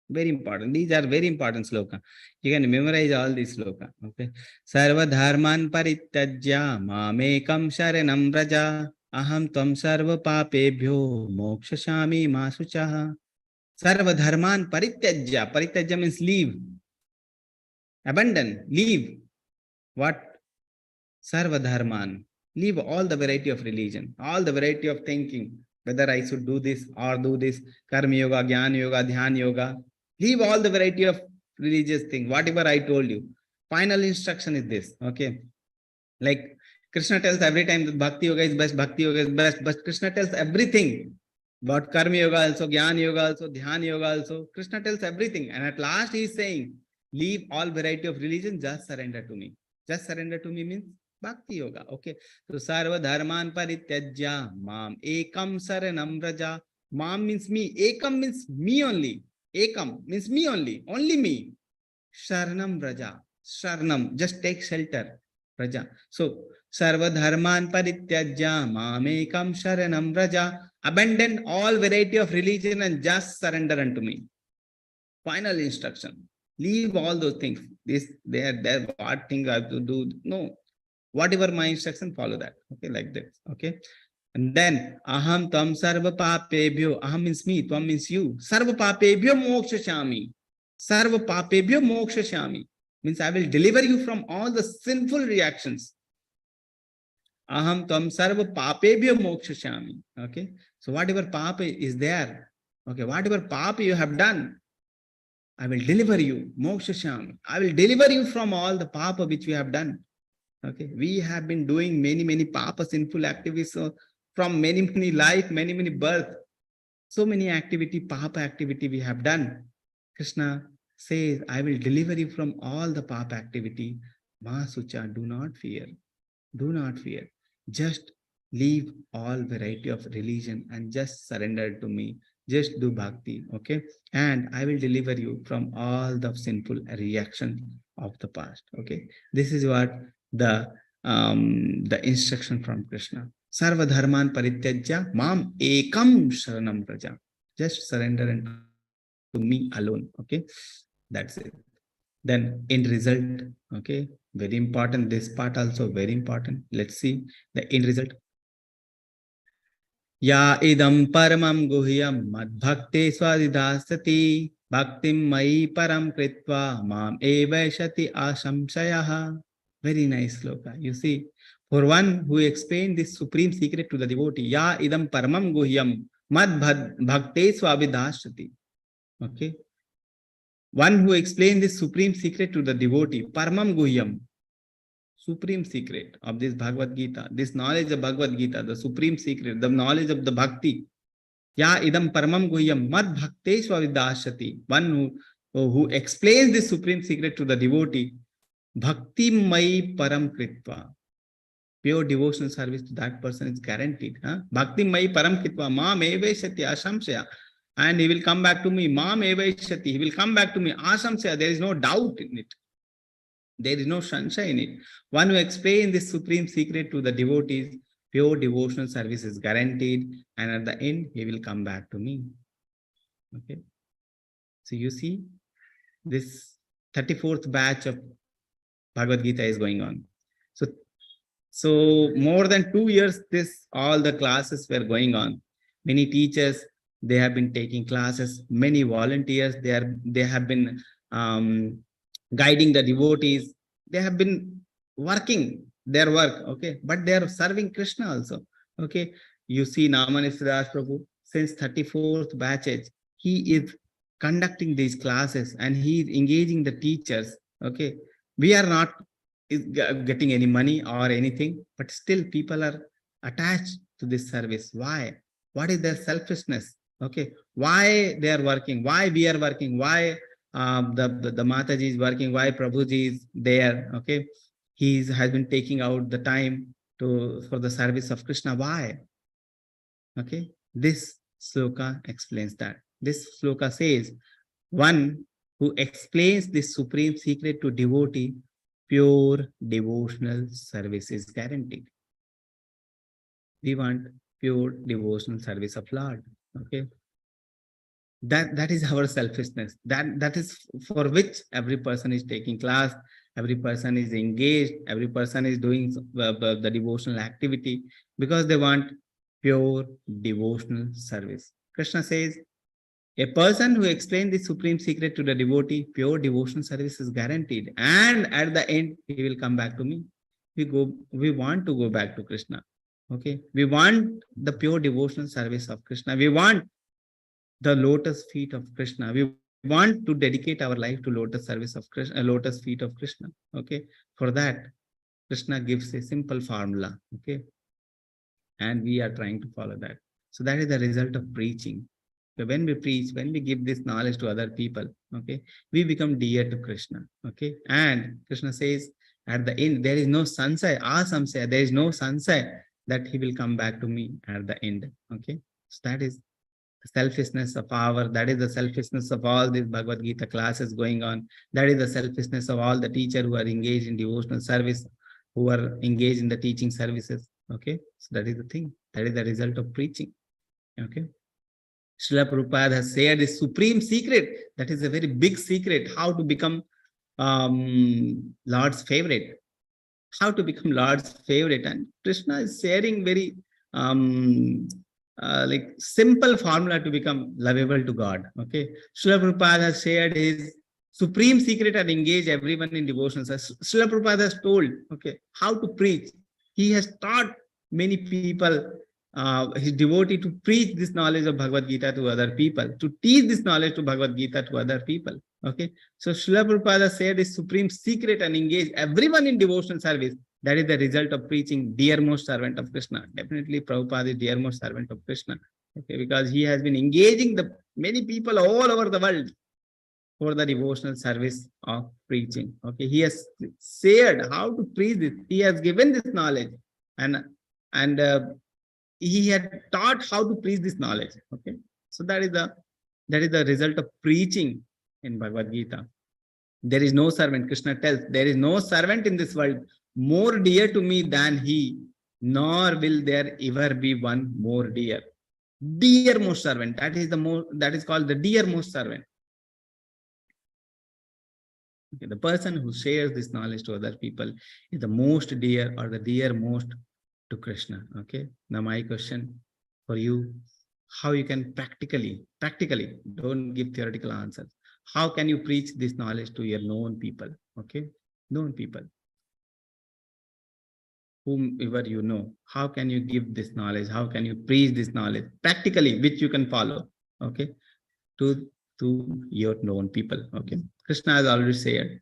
Very important. These are very important sloka. You can memorize all these sloka. Okay. Sarva dharman parityajya mamekam sharanam vraja aham tvam sarva papebhyo mokshashami masuchaha. Sarva dharman parityajya. Parityajya means leave. Abandon. Leave. What? Sarva dharman. Leave all the variety of religion, all the variety of thinking, whether I should do this or do this, karma yoga, jnana yoga, dhyana yoga. Leave all the variety of religious thing, whatever I told you. Final instruction is this, okay? Like Krishna tells every time that bhakti yoga is best, bhakti yoga is best, but Krishna tells everything about karma yoga also, jnana yoga also, dhyana yoga also. Krishna tells everything. And at last he is saying, leave all variety of religion, just surrender to me. Just surrender to me means Bhakti Yoga. Okay. So Sarva Dharman Parityajya Mam Ekam Saranam Vraja. Mam means me. Ekam means me only. Ekam means me only me. Sharanam Vraja. Sharanam, just take shelter. Vraja. So Sarva Dharman Parityajya Mam Ekam Sharanam Vraja. Abandon all variety of religion and just surrender unto me. Final instruction. Leave all those things. This, there, what thing I have to do. No. Whatever my instruction, follow that. Okay, like this. Okay. And then aham tam sarva papebhyo. Aham means me, tvam means you. Sarva papebhyo mokshashami. Sarva papebhyo mokshashami. Means I will deliver you from all the sinful reactions. Aham tam sarva papebhyo mokshashami. Okay. So whatever papa is there, okay, whatever papa you have done, I will deliver you. Mokshashami. I will deliver you from all the papa which you have done. Okay, we have been doing many papa sinful activities, so from many life, many birth, so many activity, papa activity we have done. Krishna says, I will deliver you from all the papa activity. Masucha, do not fear. Do not fear. Just leave all variety of religion and just surrender to me. Just do bhakti, okay? And I will deliver you from all the sinful reaction of the past, okay? This is what the instruction from Krishna. Sarva dharman parityajya mam ekam sharanam praja. Just surrender to me alone, okay? That's it. Then end result, okay? Very important. This part also very important. Let's see the end result. Ya idam paramam guhyam madbhakte swadidasati bhaktim mai param kritva mam evaishati ashamsayaha. Very nice sloka. You see, for one who explained this supreme secret to the devotee, ya idam paramam guhyam madbhakte swadidasati. Okay. One who explained this supreme secret to the devotee, paramam guhyam, supreme secret of this Bhagavad Gita, this knowledge of Bhagavad Gita, the supreme secret, the knowledge of the bhakti. Ya idam paramam guhyam mad bhakte swavidashati. One who explains this supreme secret to the devotee, bhakti mai param kritva. Pure devotional service to that person is guaranteed. Bhakti mai param kritva mam eveshati ashamsaya. And he will come back to me. Mam eveshati. He will come back to me. Ashamsaya. There is no doubt in it. There is no shansha in it. One who explains this supreme secret to the devotees, pure devotional service is guaranteed. And at the end, he will come back to me. Okay. So you see, this 34th batch of Bhagavad Gita is going on. So more than 2 years, all the classes were going on. Many teachers, they have been taking classes. Many volunteers, they have been guiding the devotees. They have been working their work, okay, but they are serving Krishna also, okay. You see Namanisidas Prabhu, since 34th batches, he is conducting these classes and he is engaging the teachers, okay. We are not getting any money or anything, but still people are attached to this service. Why? What is their selfishness? Okay, why they are working? Why we are working? Why the Mataji is working? Why Prabhuji is there? Okay, he has been taking out the time for the service of Krishna. Why? Okay, this sloka explains that. This sloka says, one who explains this supreme secret to devotee, pure devotional service is guaranteed. We want pure devotional service of Lord. Okay. That is our selfishness. That is for which every person is taking class, every person is engaged, every person is doing the devotional activity, because they want pure devotional service. Krishna says, a person who explains the supreme secret to the devotee, pure devotional service is guaranteed. And at the end, he will come back to me. We want to go back to Krishna. Okay. We want the pure devotional service of Krishna. We want the lotus feet of Krishna. We want to dedicate our life to lotus service of Krishna, lotus feet of Krishna. Okay. For that, Krishna gives a simple formula. Okay. And we are trying to follow that. So that is the result of preaching. So when we preach, when we give this knowledge to other people, okay, we become dear to Krishna. Okay. And Krishna says at the end, there is no sunset, asamsaya, there is no sunset that he will come back to me at the end. Okay. So that is the selfishness of our, that is the selfishness of all these Bhagavad Gita classes going on. That is the selfishness of all the teachers who are engaged in devotional service, who are engaged in the teaching services. Okay. So that is the thing. That is the result of preaching. Okay. Srila Prabhupada has shared this supreme secret. That is a very big secret. How to become Lord's favorite. How to become Lord's favorite. And Krishna is sharing very like simple formula to become lovable to God. Okay. Srila Prabhupada has shared his supreme secret and engage everyone in devotions. Srila Prabhupada has told, okay, how to preach. He has taught many people, his devotee, to preach this knowledge of Bhagavad Gita to other people, to teach this knowledge to Bhagavad Gita to other people. Okay. So Srila Prabhupada said his supreme secret and engage everyone in devotional service. That is the result of preaching, dearmost servant of Krishna. Definitely Prabhupada is dearmost servant of Krishna. Okay, because he has been engaging the many people all over the world for the devotional service of preaching. Okay, he has shared how to preach this. He has given this knowledge, and he had taught how to preach this knowledge. Okay, so that is the result of preaching in Bhagavad Gita. There is no servant, Krishna tells, there is no servant in this world more dear to me than he, nor will there ever be one more dear. Dearmost servant, that is called the dearmost servant. Okay, the person who shares this knowledge to other people is the most dear or the dearmost to Krishna. Okay. Now my question for you, how you can practically, don't give theoretical answers. How can you preach this knowledge to your known people? Okay. Known people. Whomever you know, how can you give this knowledge? How can you preach this knowledge practically, which you can follow? Okay. To your known people. Okay. Krishna has already said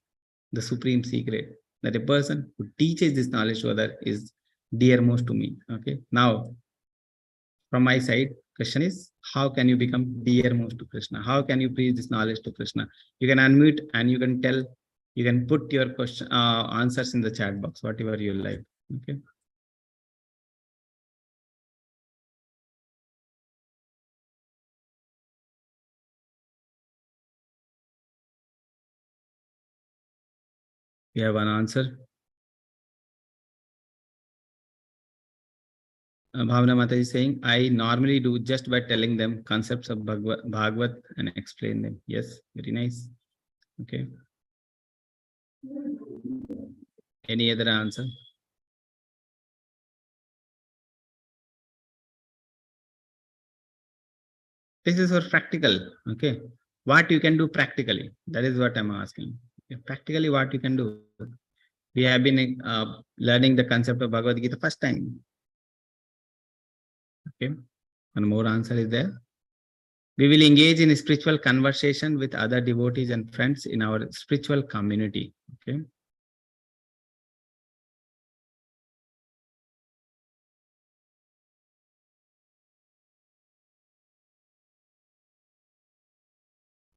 the supreme secret that a person who teaches this knowledge to others is dearmost to me. Okay. Now, from my side, question is, how can you become dearmost to Krishna? How can you preach this knowledge to Krishna? You can unmute and you can tell, you can put your question answers in the chat box, whatever you like. Okay. We have one answer. Bhavana Mata is saying, I normally do just by telling them concepts of Bhagavad and explain them. Yes, very nice. Okay. Any other answer? This is for practical. Okay. What you can do practically. That is what I'm asking. Practically, what you can do. We have been learning the concept of Bhagavad Gita first time. Okay. One more answer is there. We will engage in a spiritual conversation with other devotees and friends in our spiritual community. Okay.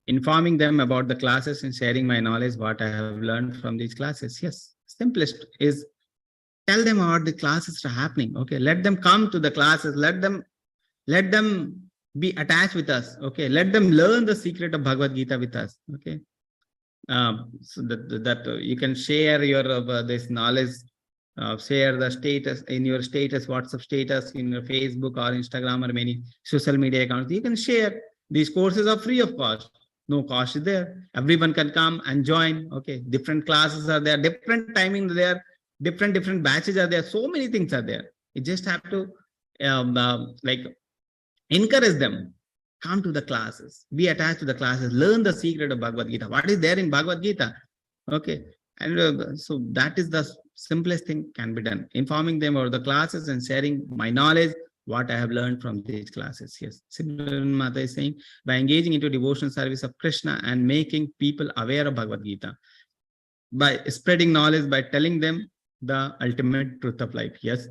Informing them about the classes and sharing my knowledge, what I have learned from these classes. Yes, simplest is tell them about the classes are happening. Okay, let them come to the classes. Let them be attached with us. Okay, let them learn the secret of Bhagavad Gita with us. Okay, so that you can share your this knowledge share the status in your status, WhatsApp status, in your Facebook or Instagram or many social media accounts. You can share. These courses are free of cost. No cost is there. Everyone can come and join. Okay, different classes are there, different timings there, different batches are there. So many things are there. You just have to like encourage them. Come to the classes. Be attached to the classes. Learn the secret of Bhagavad Gita. What is there in Bhagavad Gita? Okay, and so that is the simplest thing can be done. Informing them about the classes and sharing my knowledge, what I have learned from these classes. Yes, Simran Mata is saying, by engaging into devotional service of Krishna and making people aware of Bhagavad Gita, by spreading knowledge, by telling them the ultimate truth of life. Yes,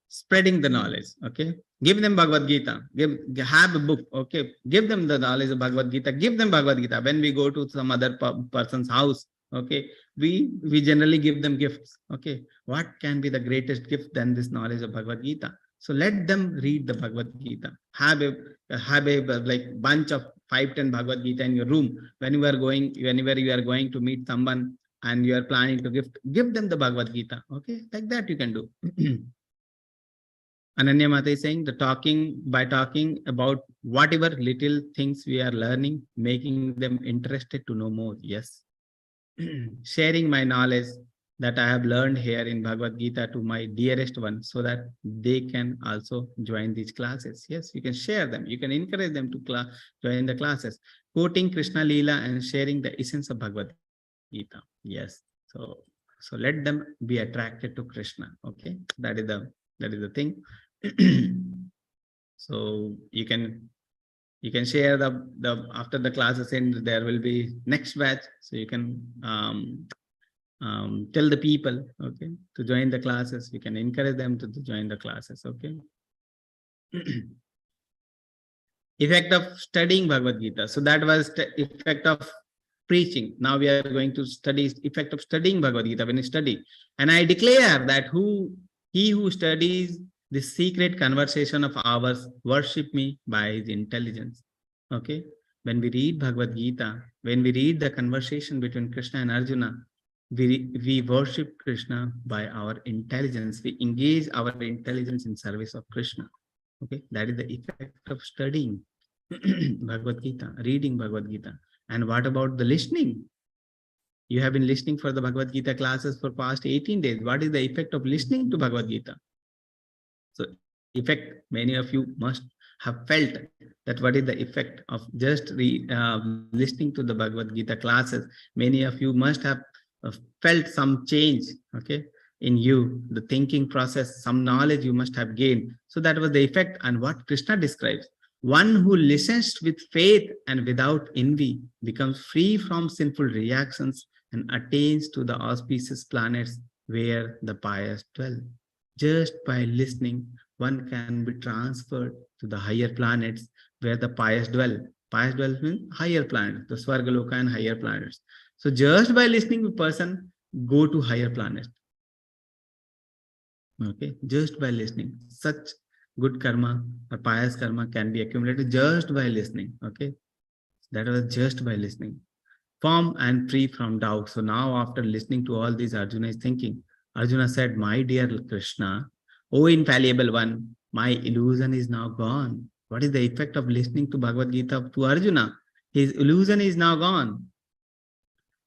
spreading the knowledge. Okay, give them Bhagavad Gita. Have a book. Okay, give them the knowledge of Bhagavad Gita. Give them Bhagavad Gita. When we go to some other person's house, okay, we generally give them gifts. Okay, what can be the greatest gift than this knowledge of Bhagavad Gita? So let them read the Bhagavad Gita. Have a like bunch of 5-10 Bhagavad Gita in your room. Whenever you are going to meet someone and you are planning to give them the Bhagavad Gita. Okay, like that you can do. Ananya Mata is saying, by talking about whatever little things we are learning, making them interested to know more. Yes. Sharing my knowledge that I have learned here in Bhagavad Gita to my dearest one, so that they can also join these classes. Yes, you can share them. You can encourage them to join the classes. Quoting Krishna Leela and sharing the essence of Bhagavad Gita. Yes. So let them be attracted to Krishna. Okay, that is the thing. So you can share the after the classes end, there will be next batch. So you can tell the people, okay, to join the classes. You can encourage them to join the classes. Okay. Effect of studying Bhagavad Gita. So that was the effect of preaching. Now we are going to study effect of studying Bhagavad Gita. When you study, and I declare that he who studies this secret conversation of ours worship me by his intelligence. Okay, when we read Bhagavad Gita, when we read the conversation between Krishna and Arjuna, we worship Krishna by our intelligence. We engage our intelligence in service of Krishna. Okay, that is the effect of studying Bhagavad Gita, reading Bhagavad Gita. And what about the listening? You have been listening for the Bhagavad Gita classes for past 18 days. What is the effect of listening to Bhagavad Gita? So effect, many of you must have felt that what is the effect of just listening to the Bhagavad Gita classes. Many of you must have felt some change, okay, in you, the thinking process, some knowledge you must have gained. So that was the effect. And what Krishna describes, one who listens with faith and without envy becomes free from sinful reactions and attains to the auspicious planets where the pious dwell. Just by listening, one can be transferred to the higher planets where the pious dwell. Pious dwell means higher planets, the Swargaloka and higher planets. So just by listening, a person go to higher planets. Okay, just by listening. Such good karma or pious karma can be accumulated just by listening. Okay, that was just by listening. Firm and free from doubt. So now after listening to all these, Arjuna is thinking. Arjuna said, my dear Krishna, O infallible one, my illusion is now gone. What is the effect of listening to Bhagavad Gita to Arjuna? His illusion is now gone.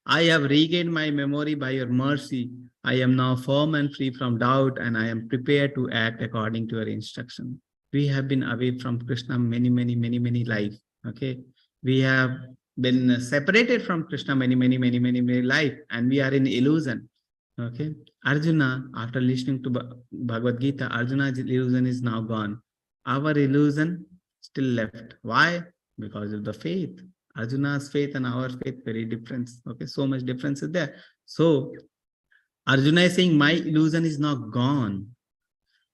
I have regained my memory by your mercy. I am now firm and free from doubt, and I am prepared to act according to your instruction. We have been away from Krishna many lives. Okay, we have been separated from Krishna many lives, and we are in illusion. Okay, Arjuna, after listening to Bhagavad Gita, Arjuna's illusion is now gone. Our illusion still left. Why? Because of the faith. Arjuna's faith and our faith very different. Okay, so much difference is there. So Arjuna is saying, my illusion is now gone.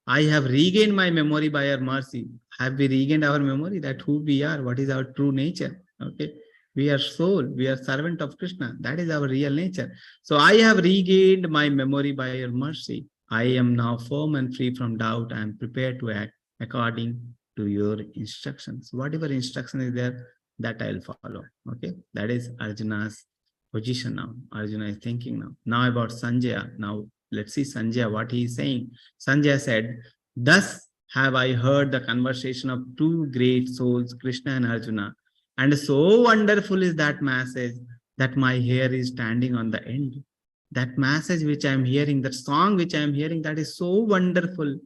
I have regained my memory by your mercy. Have we regained our memory that who we are? What is our true nature? Okay, we are soul. We are servant of Krishna. That is our real nature. So I have regained my memory by your mercy. I am now firm and free from doubt. I am prepared to act according to your instructions. Whatever instruction is there, that I'll follow. Okay, that is Arjuna's position now. Arjuna is thinking now. Now about Sanjaya. Now let's see Sanjay, what he is saying. Sanjay said, thus have I heard the conversation of two great souls, Krishna and Arjuna. And so wonderful is that message that my hair is standing on the end. That message which I am hearing, that song which I am hearing, that is so wonderful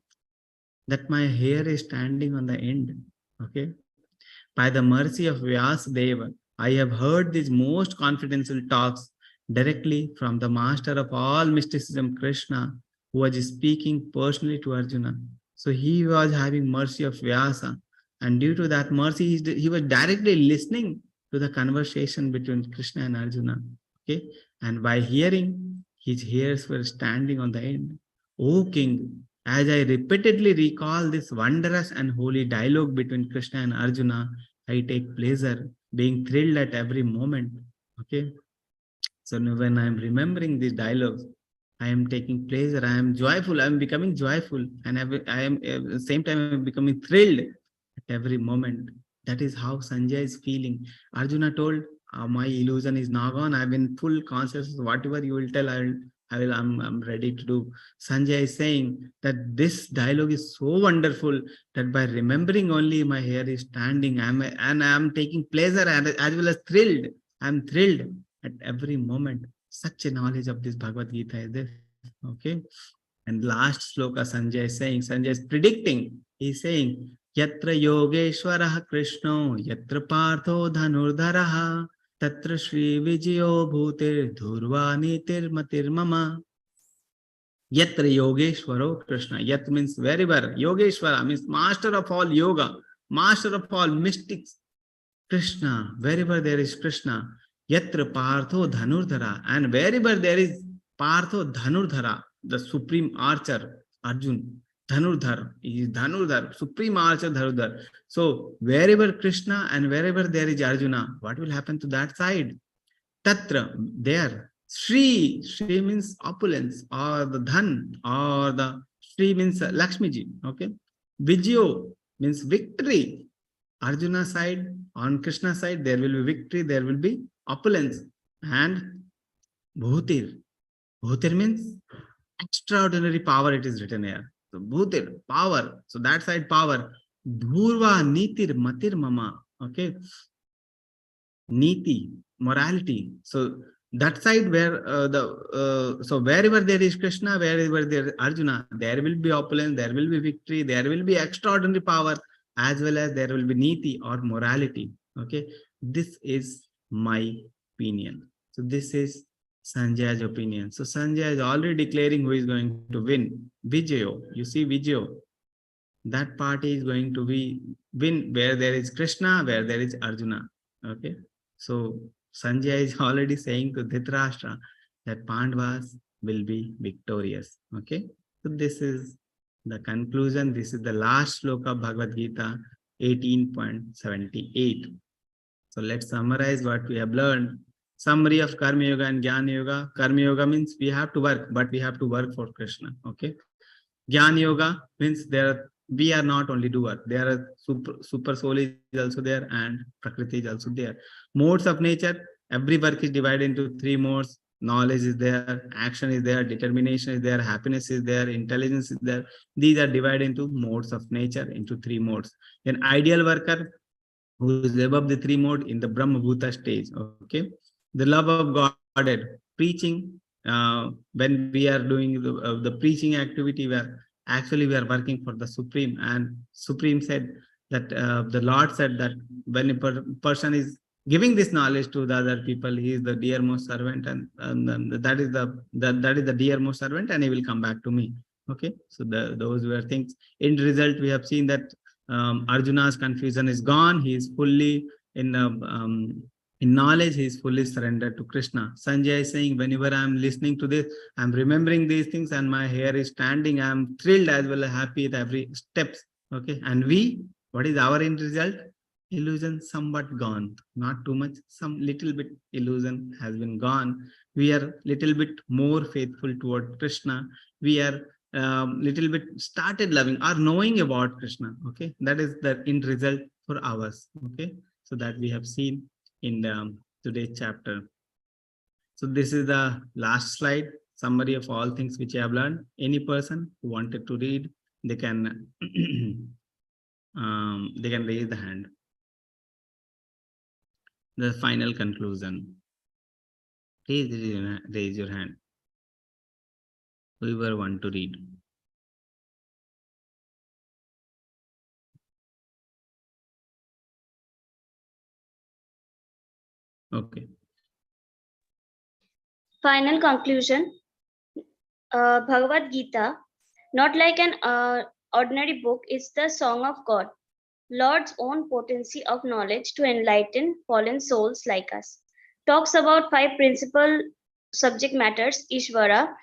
that my hair is standing on the end. Okay. By the mercy of Vyasdeva, I have heard these most confidential talks directly from the master of all mysticism, Krishna, who was speaking personally to Arjuna. So he was having mercy of Vyasa, and due to that mercy, he was directly listening to the conversation between Krishna and Arjuna. Okay, and by hearing, his hairs were standing on the end. O king, as I repeatedly recall this wondrous and holy dialogue between Krishna and Arjuna, I take pleasure, being thrilled at every moment. Okay. So when I am remembering these dialogues, I am taking pleasure, I am joyful, I am becoming joyful, and I am at the same time I am becoming thrilled at every moment. That is how Sanjay is feeling. Arjuna told, my illusion is now gone. I've been full conscious. Whatever you will tell, I'm ready to do. Sanjay is saying that this dialogue is so wonderful that by remembering only my hair is standing, I'm taking pleasure and as well as thrilled. I'm thrilled at every moment. Such a knowledge of this Bhagavad Gita is there. Okay. And last sloka Sanjay is predicting. He's saying, Yatra Yogeshwaraha Krishno, Yatra Partho Dhanurdharaha, Tatra Shri Vijayo Bhutir Dhurva Nitir Matir Mama. Yatra Yogeshwaro Krishna. Yat means wherever. Yogeshwara means master of all yoga, master of all mystics. Krishna, wherever there is Krishna. Yatra Partho Dhanurdhara. And wherever there is Partho Dhanurdhara, the supreme archer, Arjun. Dhanurdhar is Dhanurdhar, supreme archer Dhanurdhar. So wherever Krishna and wherever there is Arjuna, what will happen to that side? Tatra, there. Shri means opulence, or the Dhan, or the Shri means Lakshmiji. Okay. Vijayo means victory. Arjuna side, on Krishna side, there will be victory, there will be opulence. And Bhutir. Bhutir means extraordinary power, it is written here. So Bhutir, power. So that side power. Dhurva Nitir Matir Mama. Okay. Niti, morality. So that side where so wherever there is Krishna, wherever there is Arjuna, there will be opulence, there will be victory, there will be extraordinary power, as well as there will be niti or morality. Okay. This is my opinion. So this is Sanjay's opinion. So Sanjay is already declaring who is going to win. Vijayo. You see Vijayo. That party is going to be win where there is Krishna, where there is Arjuna. Okay. So Sanjay is already saying to Dhritarashtra that Pandavas will be victorious. Okay. So this is the conclusion. This is the last sloka of Bhagavad Gita 18.78. So let's summarize what we have learned. Summary of Karma Yoga and Jnana Yoga. Karma Yoga means we have to work, but we have to work for Krishna. Okay. Jnana Yoga means we are not only doer. There are super soul is also there and Prakriti is also there. Modes of nature, every work is divided into three modes. Knowledge is there, action is there, determination is there, happiness is there, intelligence is there. These are divided into modes of nature, into three modes. An ideal worker who is above the three mode in the Brahma Bhuta stage. Okay. The love of Godhead, preaching, when we are doing the preaching activity, where actually we are working for the Supreme, and Supreme said that the Lord said that when a person is giving this knowledge to the other people, he is the dearmost servant, and that is the dearmost servant, and he will come back to me. Okay, so those were things. In result, we have seen that Arjuna's confusion is gone. He is fully in knowledge, he is fully surrendered to Krishna. Sanjay is saying, whenever I am listening to this, I am remembering these things and my hair is standing. I am thrilled as well as happy at every steps. Okay. And what is our end result? Illusion somewhat gone. Not too much. Some little bit illusion has been gone. We are little bit more faithful toward Krishna. We are little bit started loving or knowing about Krishna. Okay. That is the end result for ours. Okay. So that we have seen in today's chapter. So this is the last slide. summary of all things which I have learned. Any person who wanted to read, they can raise the hand. The final conclusion. Please raise your hand. Whoever want to read. Okay. Final conclusion. Bhagavad Gita, not like an ordinary book, is the song of God, Lord's own potency of knowledge to enlighten fallen souls like us. Talks about 5 principal subject matters: Ishvara,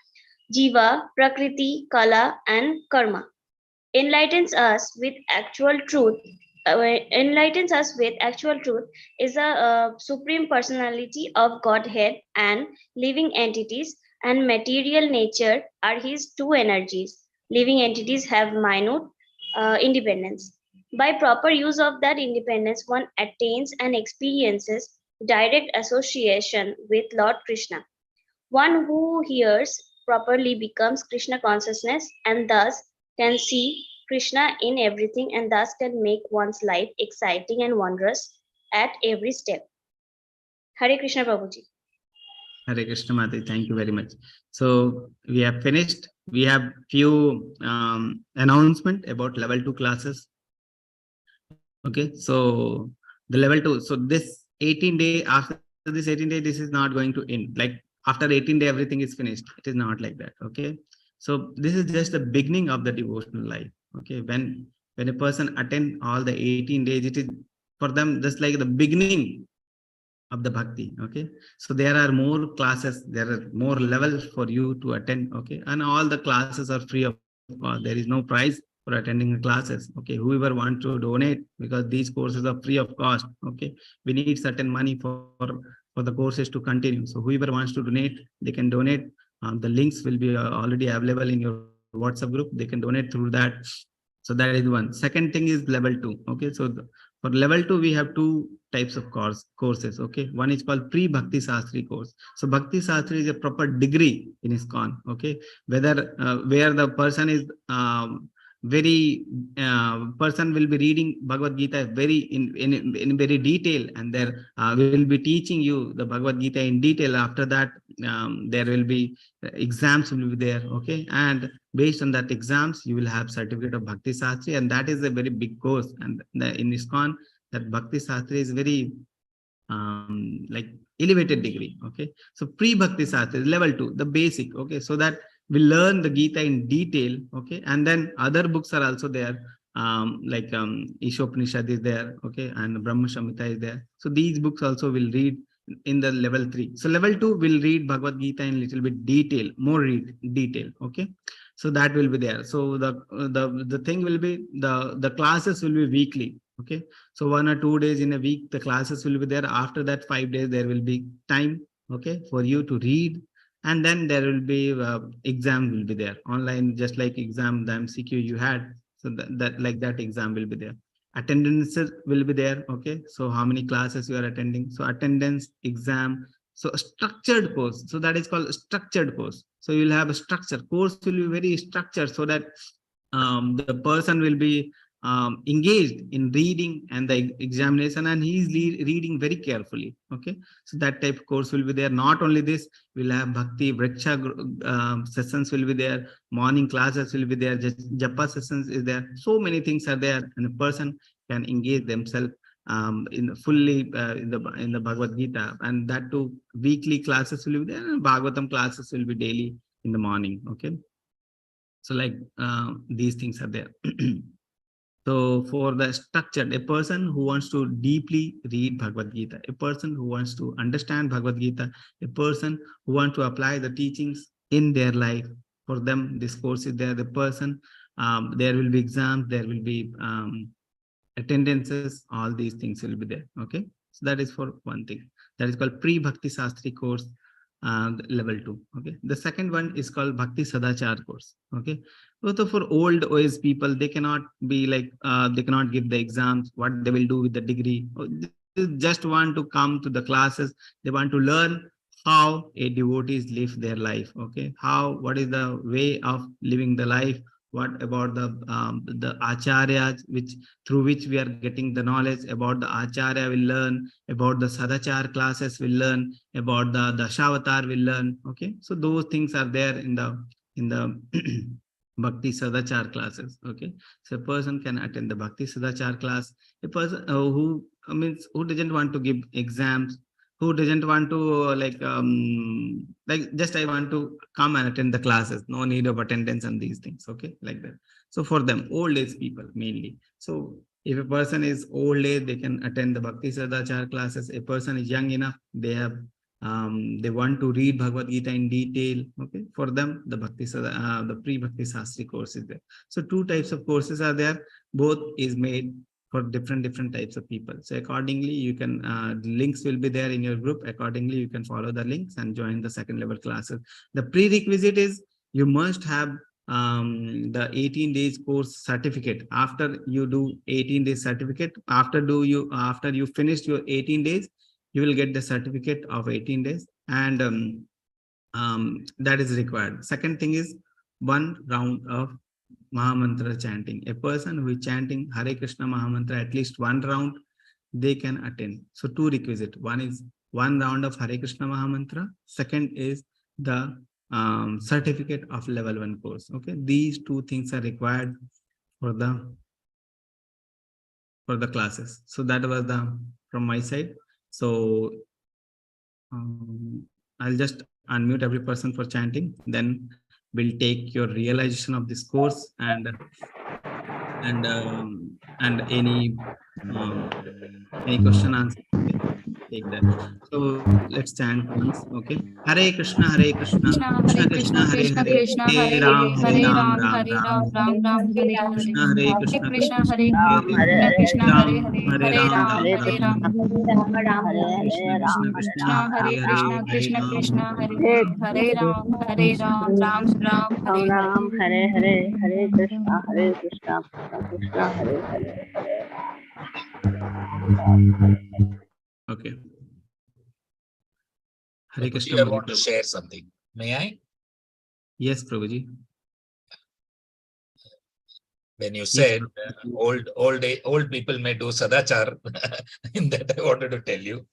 Jiva, Prakriti, Kala, and Karma. Enlightens us with actual truth. Is a supreme personality of Godhead, and living entities and material nature are his two energies. Living entities have minute independence. By proper use of that independence, one attains and experiences direct association with Lord Krishna. One who hears properly becomes Krishna consciousness and thus can see Krishna in everything and thus can make one's life exciting and wondrous at every step. Hare Krishna Prabhuji. Hare Krishna Mati, thank you very much. So we have finished. We have few announcement about level 2 classes. Okay, so the level 2. So this 18-day, after this 18-day, this is not going to end. Like after 18-day, everything is finished. It is not like that. Okay, so this is just the beginning of the devotional life. Okay, when a person attend all the 18 days, it is for them just like the beginning of the bhakti. Okay, so there are more classes, there are more levels for you to attend. Okay, and all the classes are free of cost. There is no price for attending the classes. Okay, whoever wants to donate, because these courses are free of cost. Okay, we need certain money for the courses to continue. So whoever wants to donate, they can donate. The links will be already available in your WhatsApp group. They can donate through that. So that is one. Second thing is level 2. Okay, so for level 2, we have 2 types of courses. Okay, one is called pre-Bhakti Sastri course. So Bhakti Sastri is a proper degree in ISKCON. Okay, whether where the person is person will be reading Bhagavad Gita very in very detail, and there will be teaching you the Bhagavad Gita in detail. After that, there will be exams will be there. Okay, and based on that exams, you will have certificate of Bhakti Sastri, and that is a very big course. And in ISKCON, that Bhakti Sastri is very like elevated degree. Okay, so pre-Bhakti Sastri is level 2, the basic. Okay, so that we learn the Gita in detail. Okay, and then other books are also there, like Ishopanishad is there. Okay, and Brahma Samhita is there. So these books also will read in the level 3. So level 2 will read Bhagavad Gita in little bit detail, more detail. Okay, so that will be there. So the thing will be the classes will be weekly. Okay, so 1 or 2 days in a week the classes will be there. After that 5 days there will be time, okay, for you to read, and then there will be exam will be there online, just like exam the MCQ you had. So that like that exam will be there. Attendance will be there. Okay, so how many classes you are attending, so attendance, exam. So a structured course, so that is called a structured course. So you'll have a structure. Course will be very structured, so that the person will be engaged in reading and the examination, and he is reading very carefully. Okay, so that type of course will be there. Not only this, we'll have Bhakti Vriksha sessions will be there, morning classes will be there, just Japa sessions is there. So many things are there, and a person can engage themselves in fully in the Bhagavad Gita, and that too weekly classes will be there, and Bhagavatam classes will be daily in the morning. Okay, so like these things are there. So for the structured, a person who wants to deeply read Bhagavad Gita, a person who wants to understand Bhagavad Gita, a person who wants to apply the teachings in their life, for them this course is there. The person, there will be exams, there will be attendances, all these things will be there. Okay, so that is for one thing. That is called pre-Bhakti Sastri course, level 2. Okay, the second one is called Bhakti Sadachar course. Okay, so for old OS people, they cannot be like they cannot give the exams. What they will do with the degree? They just want to come to the classes. They want to learn how a devotees live their life. Okay, what is the way of living the life? What about the acharyas, which through which we are getting the knowledge about the acharya? Will learn about the sadachar classes. Will learn about the dashavatar. Will learn. Okay, so those things are there in the Bhakti Sadachar classes. Okay, so a person can attend the Bhakti Sadachar class. A person who means who doesn't want to give exams, who doesn't want to like just I want to come and attend the classes, no need of attendance and these things. Okay, like that. So for them, old age people mainly. So if a person is old age, they can attend the Bhakti Sadachar classes. A person is young enough, they want to read Bhagavad Gita in detail. Okay, for them, the the pre-Bhakti Sastri course is there. So two types of courses are there. Both is made for different types of people. So accordingly, you can the links will be there in your group. Accordingly, you can follow the links and join the second level classes. The prerequisite is you must have the 18 days course certificate. After you do 18 days certificate, after you finish your 18 days, you will get the certificate of 18 days, and that is required. Second thing is 1 round of Mahamantra chanting. A person who is chanting Hare Krishna Mahamantra at least 1 round, they can attend. So two requisite. One is 1 round of Hare Krishna Mahamantra. Second is the certificate of level 1 course. Okay, these two things are required for the classes. So that was from my side. So I'll just unmute every person for chanting. Then we'll take your realization of this course and any question answer. Okay, take that. So let's chant once. Okay, Hare Krishna, Hare Krishna, Krishna Krishna, Hare Krishna Hare, Krishna, Hare Hare Ram, Hare, Hare Hare Ram, Ram, Ram Hare Ram, Ram, Ram Ram, Hare Hare. Krishna Hare Krishna, Hare Krishna, Krishna Hare Hare Hare, Hare, Krishna Krishna, Hare Hare Hare, Ram, Hare Hare Ram, Ram, Hare Ram Ram, Ram, Krishna Krishna, Krishna Krishna Hare Hare Hare, Krishna, Hare Krishna Ram, Krishna, Hare Hare Hare, Hare Ram, Hare Ram, Ram Ram, Hare Hare. Ram Hare Hare, Hare Krishna, Krishna Krishna, Hare Hare, Hare Okay. Hare Krishna, Prabhuji, I Murli want to Prabhu. share something. May I? Yes, Prabhuji. When you Yes, said Prabhuji. old people may do sadachar, in that I wanted to tell you,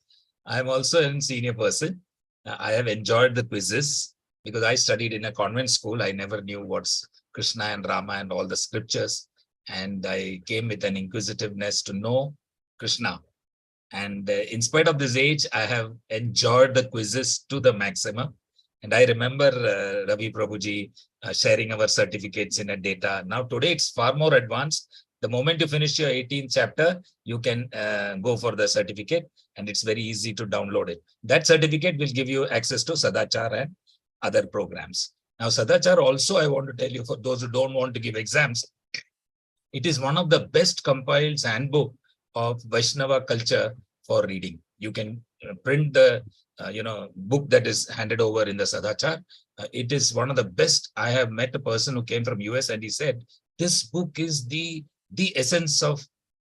I am also a senior person. I have enjoyed the quizzes because I studied in a convent school. I never knew what's Krishna and Rama and all the scriptures. And I came with an inquisitiveness to know Krishna. And in spite of this age, I have enjoyed the quizzes to the maximum. And I remember Ravi Prabhuji sharing our certificates in a data. Now today it's far more advanced. The moment you finish your 18th chapter, you can go for the certificate, and it's very easy to download it. That certificate will give you access to Sadachar and other programs. Now Sadachar also, I want to tell you, for those who don't want to give exams, it is one of the best compiled handbook of Vaishnava culture for reading. You can print the book that is handed over in the Sadachar. It is one of the best. I have met a person who came from US and he said, this book is the essence of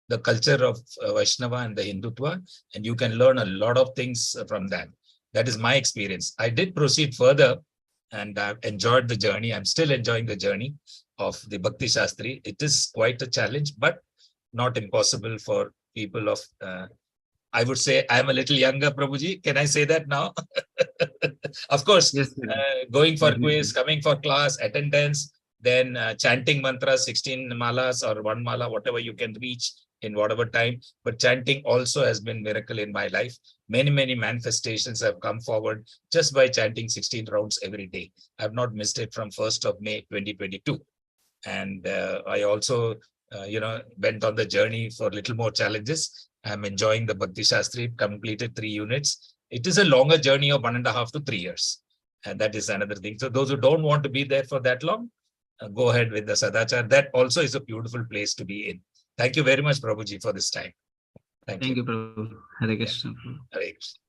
the culture of Vaishnava and the Hindutva, and you can learn a lot of things from that. That is my experience. I did proceed further and I've enjoyed the journey. I'm still enjoying the journey of the Bhakti Shastri. It is quite a challenge, but not impossible for people of, I would say I'm a little younger, Prabhuji. Can I say that now? Of course, Yes, going for quiz, coming for class, attendance, then chanting mantras, 16 malas or 1 mala, whatever you can reach in whatever time. But chanting also has been miracle in my life. Many manifestations have come forward just by chanting 16 rounds every day. I've not missed it from 1st of May, 2022. And I also, went on the journey for little more challenges. I'm enjoying the Bhakti Shastri, completed 3 units. It is a longer journey of 1.5 to 3 years. And that is another thing. So those who don't want to be there for that long, go ahead with the Sadachar. That also is a beautiful place to be in. Thank you very much, Prabhuji, for this time. Thank you. Prabhu. Hare Krishna. Hare Krishna.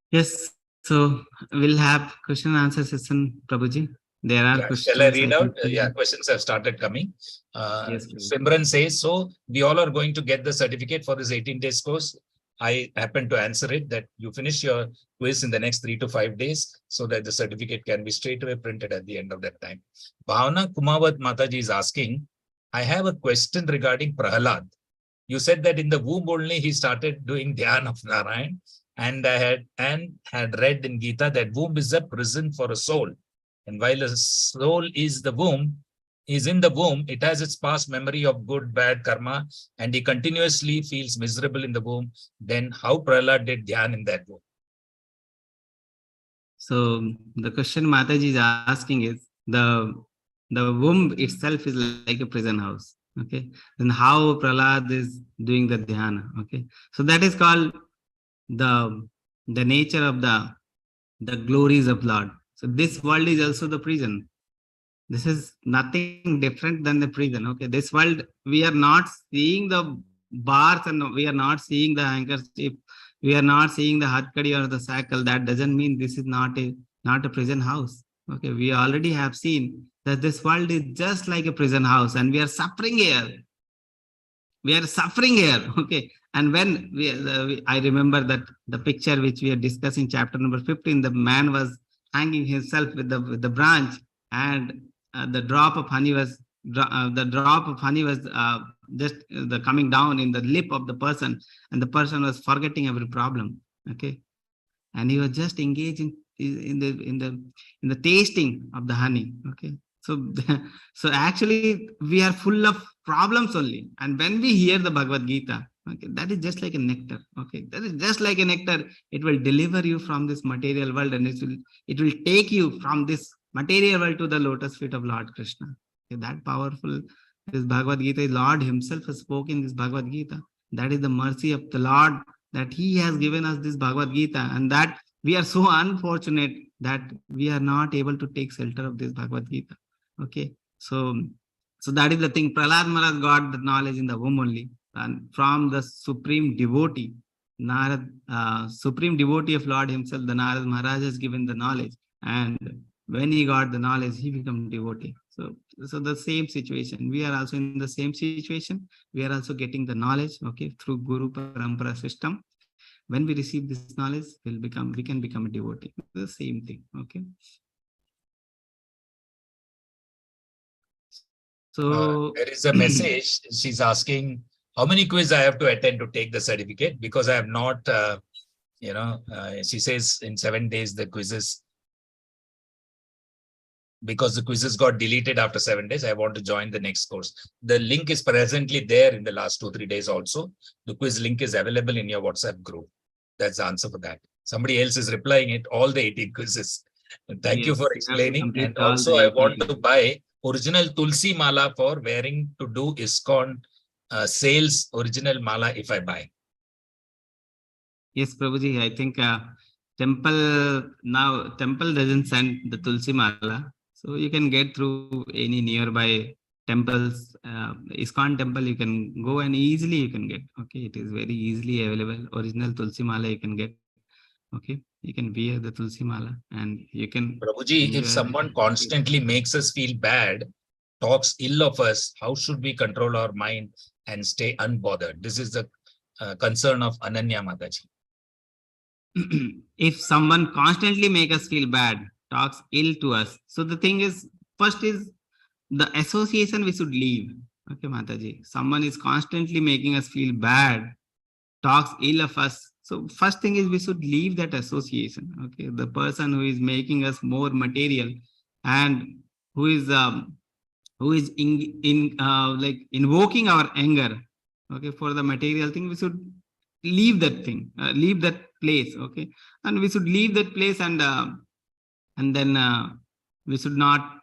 Yes, so we'll have question and answer session, Prabhuji. There are questions. Shall I read out? Questions have started coming. Yes, Simran says, so we all are going to get the certificate for this 18 days course. I happen to answer it, that you finish your quiz in the next 3 to 5 days so that the certificate can be straight away printed at the end of that time. Bhavana Kumawat Mataji is asking, I have a question regarding Prahalad. You said that in the womb only he started doing Dhyan of Narayan, and I had read in Gita that womb is a prison for a soul. And while a soul is the womb, is in the womb, it has its past memory of good, bad karma, and he continuously feels miserable in the womb. Then how Prahlad did Dhyan in that womb? So the question Mataji is asking is, the womb itself is like a prison house. Okay. Then how Prahlad is doing the dhyana. Okay. So that is called the nature of the glories of Lord. So this world is also the prison. This is nothing different than the prison. Okay. This world, we are not seeing the bars and we are not seeing the handkerchief. We are not seeing the hatkadi or the shackle. That doesn't mean this is not a prison house. Okay. We already have seen that this world is just like a prison house and we are suffering here. We are suffering here. Okay. And when I remember that the picture which we are discussing, chapter number 15, the man was hanging himself with the branch, and the drop of honey was just the coming down in the lip of the person, and the person was forgetting every problem. Okay. And he was just engaging in the tasting of the honey. Okay. So, so actually we are full of problems only. And when we hear the Bhagavad Gita, okay, that is just like a nectar. Okay, that is just like a nectar. It will deliver you from this material world, and it will take you from this material world to the lotus feet of Lord Krishna. Okay, that powerful. This Bhagavad Gita, Lord himself has spoken this Bhagavad Gita. That is the mercy of the Lord, that he has given us this Bhagavad Gita, and that we are so unfortunate that we are not able to take shelter of this Bhagavad Gita. Okay, so that is the thing. Prahlad Maharaj got the knowledge in the womb only, and from the supreme devotee, Narad, supreme devotee of Lord himself, the Narad Maharaj has given the knowledge, and when he got the knowledge, he became devotee. So the same situation. We are also in the same situation. We are also getting the knowledge, okay, through Guru Parampara system. When we receive this knowledge, we can become a devotee. The same thing. Okay. So there is a message. She's asking how many quiz I have to attend to take the certificate, because I have not, she says in 7 days the quizzes, because the quizzes got deleted after 7 days, I want to join the next course. The link is presently there in the last 2-3 days also. The quiz link is available in your WhatsApp group. That's the answer for that. Somebody else is replying it, all the 18 quizzes. Thank you for explaining. And also I want to buy original Tulsi Mala for wearing to do ISKCON sales original Mala if I buy. Yes, Prabhuji, I think temple doesn't send the Tulsi Mala. So you can get through any nearby temples, ISKCON temple, you can go and easily you can get. Okay, it is very easily available. Original Tulsi Mala you can get. Okay, you can wear the Tulsi Mala and you can. Prabhuji, if someone constantly makes us feel bad, talks ill of us, how should we control our mind and stay unbothered? This is the concern of Ananya Mataji. If someone constantly makes us feel bad, talks ill to us, so the thing is, first is the association we should leave. Okay, Mataji, someone is constantly making us feel bad, talks ill of us. So first thing is we should leave that association. Okay, the person who is making us more material and who is like invoking our anger, okay, for the material thing, we should leave that thing, leave that place. Okay, and we should leave that place, and then we should not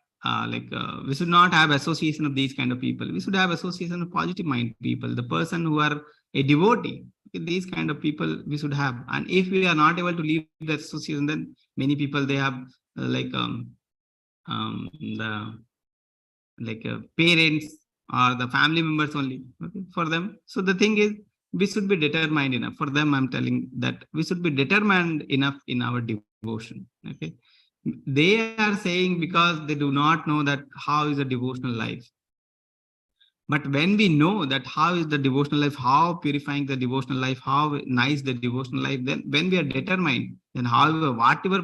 we should not have association of these kind of people. We should have association of positive mind people, the person who are a devotee. Okay, these kind of people we should have. And if we are not able to leave that association, then many people, they have parents or the family members only, okay, for them. So the thing is, we should be determined enough. For them, I'm telling that we should be determined enough in our devotion. Okay, they are saying because they do not know that how is a devotional life. But when we know that how is the devotional life, how purifying the devotional life, how nice the devotional life, then when we are determined, then however, whatever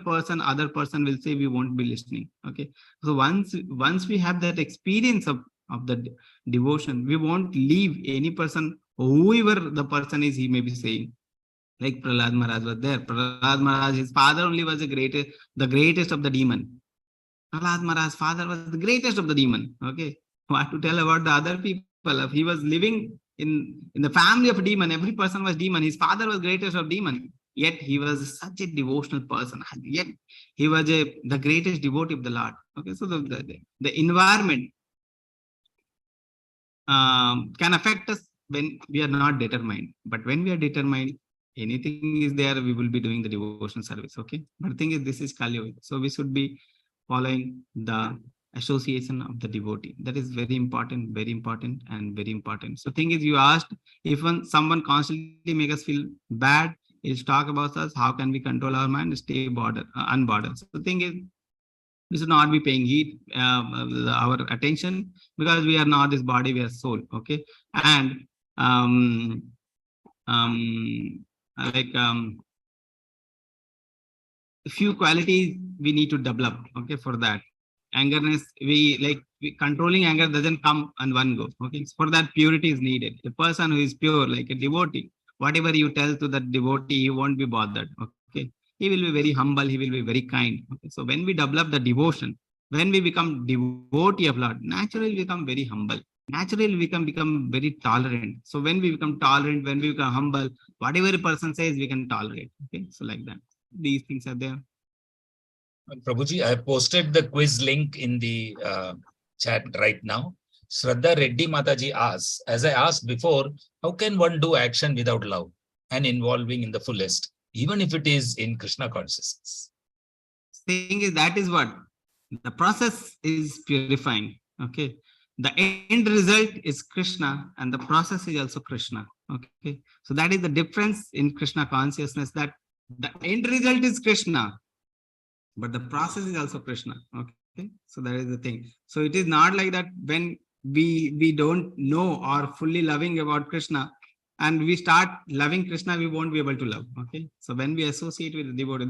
other person will say, we won't be listening. Okay. So once we have that experience of the devotion, we won't leave any person, whoever the person is, he may be saying. Like Prahlad Maharaj was there. Prahlad Maharaj, his father only was the greatest of the demon. Prahlad Maharaj's father was the greatest of the demon. Okay. What to tell about the other people? If he was living in the family of a demon, every person was demon. His father was greatest of demon. Yet he was such a devotional person. Yet he was the greatest devotee of the Lord. Okay. So the environment can affect us when we are not determined. But when we are determined, anything is there, we will be doing the devotion service. Okay. But the thing is, this is Kali Yuga. So we should be following the association of the devotee. That is very important, and very important. So thing is, you asked, if someone constantly make us feel bad, is talk about us, how can we control our mind, stay unbothered. So the thing is, we should not be paying heed our attention, because we are not this body, we are soul. Okay. And few qualities we need to develop. Okay. For that, angerness, we controlling anger doesn't come on one go. Okay. For that, purity is needed. A person who is pure, like a devotee, whatever you tell to the devotee, he won't be bothered. Okay. He will be very humble, he will be very kind. Okay. So when we develop the devotion, when we become devotee of Lord, naturally we become very humble. Naturally we can become very tolerant. So when we become tolerant, when we become humble, whatever a person says, we can tolerate. Okay. So like that, these things are there. Prabhuji, I have posted the quiz link in the chat right now. Shraddha Reddy Mataji asks, as I asked before, how can one do action without love and involving in the fullest, even if it is in Krishna consciousness? Thing is, that is what the process is purifying. Okay. The end result is Krishna, and the process is also Krishna. Okay. So that is the difference in Krishna consciousness, that the end result is Krishna, but the process is also Krishna. Okay. So that is the thing. So it is not like that when we don't know or fully loving about Krishna, and we start loving Krishna, we won't be able to love. Okay. So when we associate with the devotee,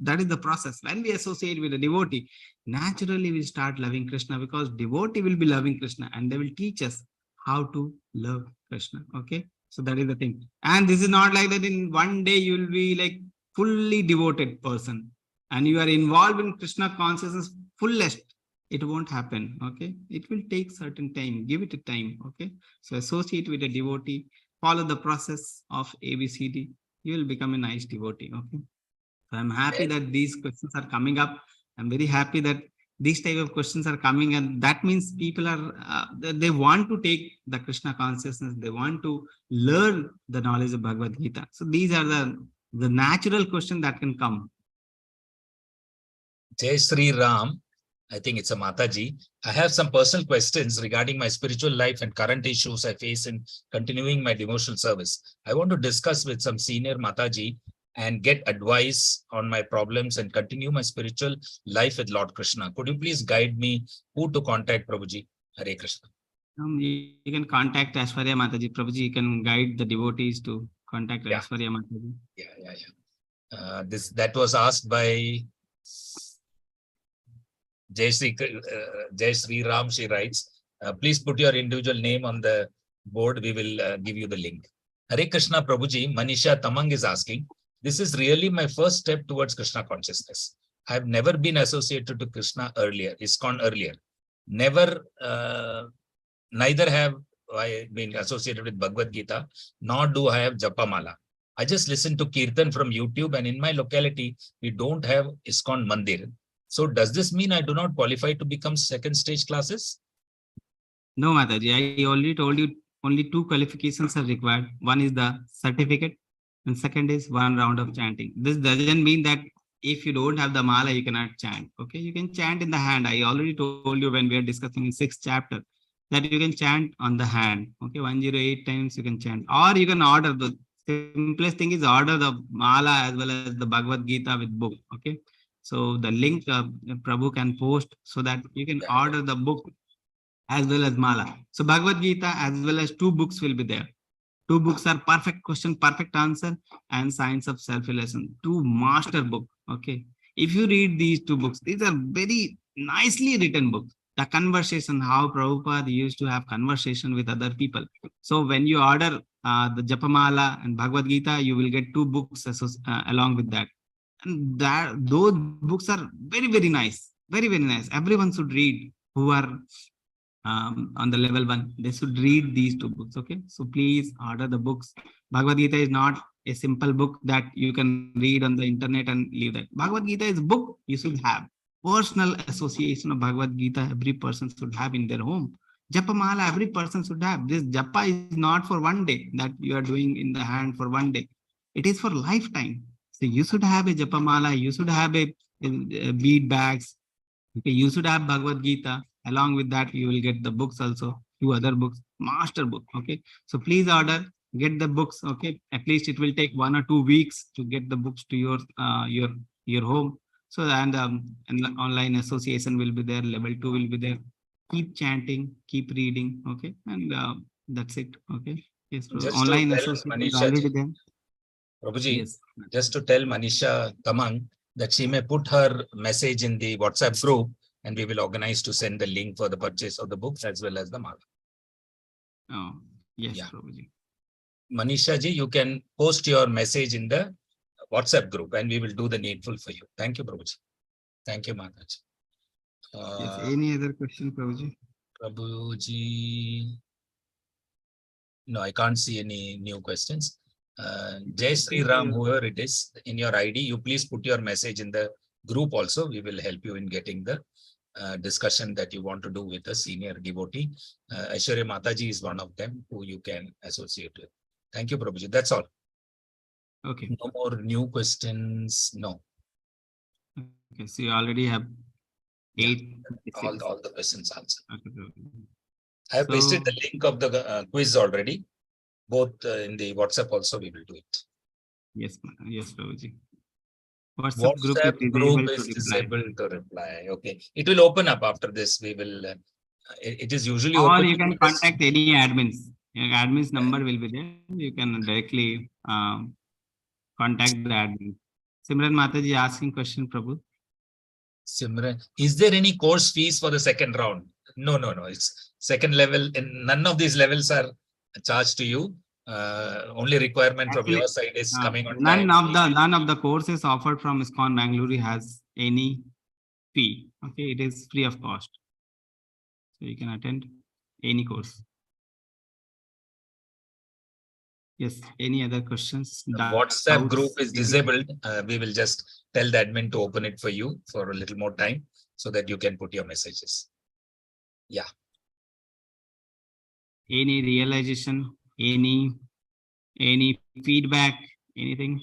that is the process. When we associate with the devotee, naturally we start loving Krishna, because devotee will be loving Krishna, and they will teach us how to love Krishna. Okay. So that is the thing. And this is not like that in one day you will be like fully devoted person and you are involved in Krishna consciousness fullest. It won't happen. Okay. It will take certain time. Give it a time. Okay. So associate with a devotee, follow the process of ABCD, you will become a nice devotee. Okay. So I'm happy that these questions are coming up. I'm very happy that these type of questions are coming, and that means people are, they want to take the Krishna consciousness. They want to learn the knowledge of Bhagavad Gita. So these are the natural questions that can come. Jai Sri Ram, I think it's a Mataji. I have some personal questions regarding my spiritual life and current issues I face in continuing my devotional service. I want to discuss with some senior Mataji and get advice on my problems and continue my spiritual life with Lord Krishna. Could you please guide me who to contact, Prabhuji? Hare Krishna. You can contact Aishwarya Mataji. Prabhuji, you can guide the devotees to contact Aishwarya Mataji. That was asked by Jai Sri Ram. She writes, please put your individual name on the board. We will give you the link. Hare Krishna, Prabhuji. Manisha Tamang is asking, this is really my first step towards Krishna consciousness. I have never been associated to Krishna earlier, ISKCON earlier. Never, neither have I been associated with Bhagavad Gita, nor do I have Japamala. I just listen to Kirtan from YouTube, and in my locality, we don't have ISKCON Mandir. So does this mean I do not qualify to become second stage classes? No, Mataji, I already told you only 2 qualifications are required. One is the certificate, and second is 1 round of chanting. This doesn't mean that if you don't have the mala, you cannot chant. Okay, you can chant in the hand. I already told you when we are discussing in 6th chapter that you can chant on the hand. Okay, 108 times you can chant, or you can order. The simplest thing is order the mala as well as the Bhagavad Gita with book. Okay, so the link Prabhu can post so that you can order the book as well as Mala. So Bhagavad Gita as well as 2 books will be there. 2 books are perfect question, perfect answer, and Science of Self-Realization. 2 master book. Okay. If you read these 2 books, these are very nicely written books. The conversation, how Prabhupada used to have conversation with other people. So when you order the Japamala and Bhagavad Gita, you will get 2 books along with that. And that those books are very, very nice. Very, very nice. Everyone should read who are on the level 1. They should read these 2 books. Okay. So please order the books. Bhagavad Gita is not a simple book that you can read on the internet and leave that. Bhagavad Gita is a book you should have. Personal association of Bhagavad Gita, every person should have in their home. Japamala, every person should have. This Japa is not for one day that you are doing in the hand for one day. It is for lifetime. So you should have a Japamala, you should have a bead bags. Okay, you should have Bhagavad Gita. Along with that, you will get the books also, 2 other books, master book. Okay, so please order, get the books. Okay, at least it will take 1 or 2 weeks to get the books to your home. So and online association will be there, level 2 will be there. Keep chanting, keep reading. Okay, and that's it. Okay, yes, Just online to tell association is Manisha already ji, there. Prabhuji, Yes, just to tell Manisha Tamang that she may put her message in the WhatsApp group, and we will organize to send the link for the purchase of the books as well as the mala. oh yes, Yeah. Prabhuji. Manisha ji, you can post your message in the WhatsApp group and we will do the needful for you. Thank you, Prabhuji. Thank you, Mataji. Yes, any other question, Prabhuji? Prabhuji. No, I can't see any new questions. Jai Sri Ram, whoever it is, in your ID, you please put your message in the group also. We will help you in getting the discussion that you want to do with a senior devotee. Aishwarya Mataji is one of them who you can associate with. Thank you, Prabhuji. That's all. Okay. No more new questions. No. Okay, so you already have 8. Yeah, all the questions answered. Okay. I have pasted the link of the quiz already. Both in the WhatsApp also we will do it. Yes, yes, Prabhuji. WhatsApp group is disabled to reply. Okay, it will open up after this. We will. It is usually or open. You can contact any admins. Your admin's number will be there. You can directly contact the admin. Simran Mataji asking question, Prabhu. Simran, is there any course fees for the second round? No. It's second level, and none of these levels are charged to you. Only requirement from your side is coming on time. None of the courses offered from ISKCON Bangalore has any fee. Okay, it is free of cost. So you can attend any course. Yes, any other questions? The WhatsApp group is disabled. We will just tell the admin to open it for you for a little more time so that you can put your messages. Yeah. Any realization, any feedback, anything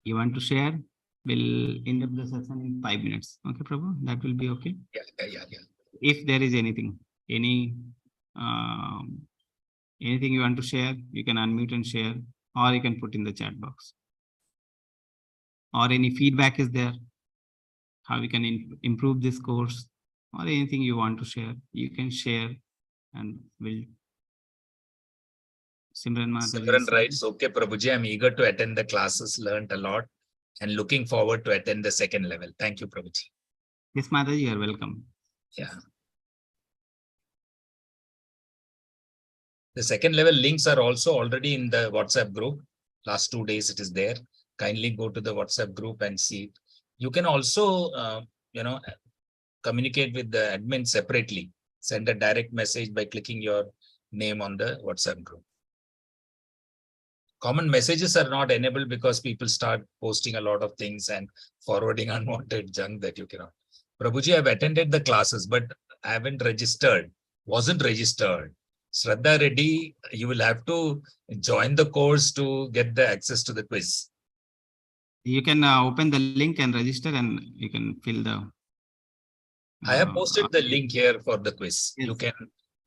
you want to share? We'll end up the session in 5 minutes. Okay, Prabhu, that will be okay. Yeah. If there is anything you want to share, you can unmute and share, or you can put in the chat box. Or any feedback is there, how we can improve this course, or anything you want to share, you can share, and we'll. Simran writes, okay, Prabhuji, I'm eager to attend the classes, learned a lot, and looking forward to attend the second level. Thank you, Prabhuji. Yes, Mataji, you are welcome. Yeah. The second level links are also already in the WhatsApp group. Last 2 days it is there. Kindly go to the WhatsApp group and see. You can also, communicate with the admin separately. Send a direct message by clicking your name on the WhatsApp group. Common messages are not enabled because people start posting a lot of things and forwarding unwanted junk that you cannot. Prabhuji, I've attended the classes, but I haven't wasn't registered. Shraddha Reddy, you will have to join the course to get the access to the quiz. You can open the link and register, and you can fill the. I have posted the link here for the quiz. Yes. You can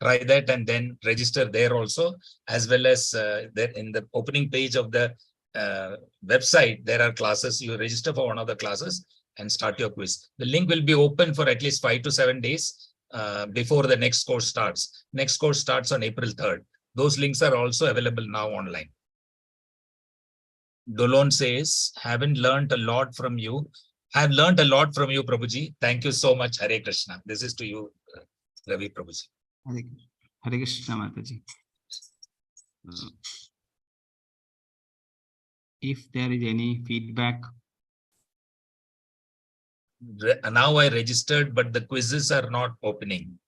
try that and then register there also, as well as there in the opening page of the website, there are classes. You register for one of the classes and start your quiz. The link will be open for at least 5 to 7 days. before the next course starts. Next course starts on April 3rd. Those links are also available now online. Dolon says, haven't learned a lot from you. I've learned a lot from you, Prabhuji. Thank you so much. Hare Krishna. This is to you, Ravi Prabhuji. Hare Krishna, Mataji. If there is any feedback. Now I registered, but the quizzes are not opening.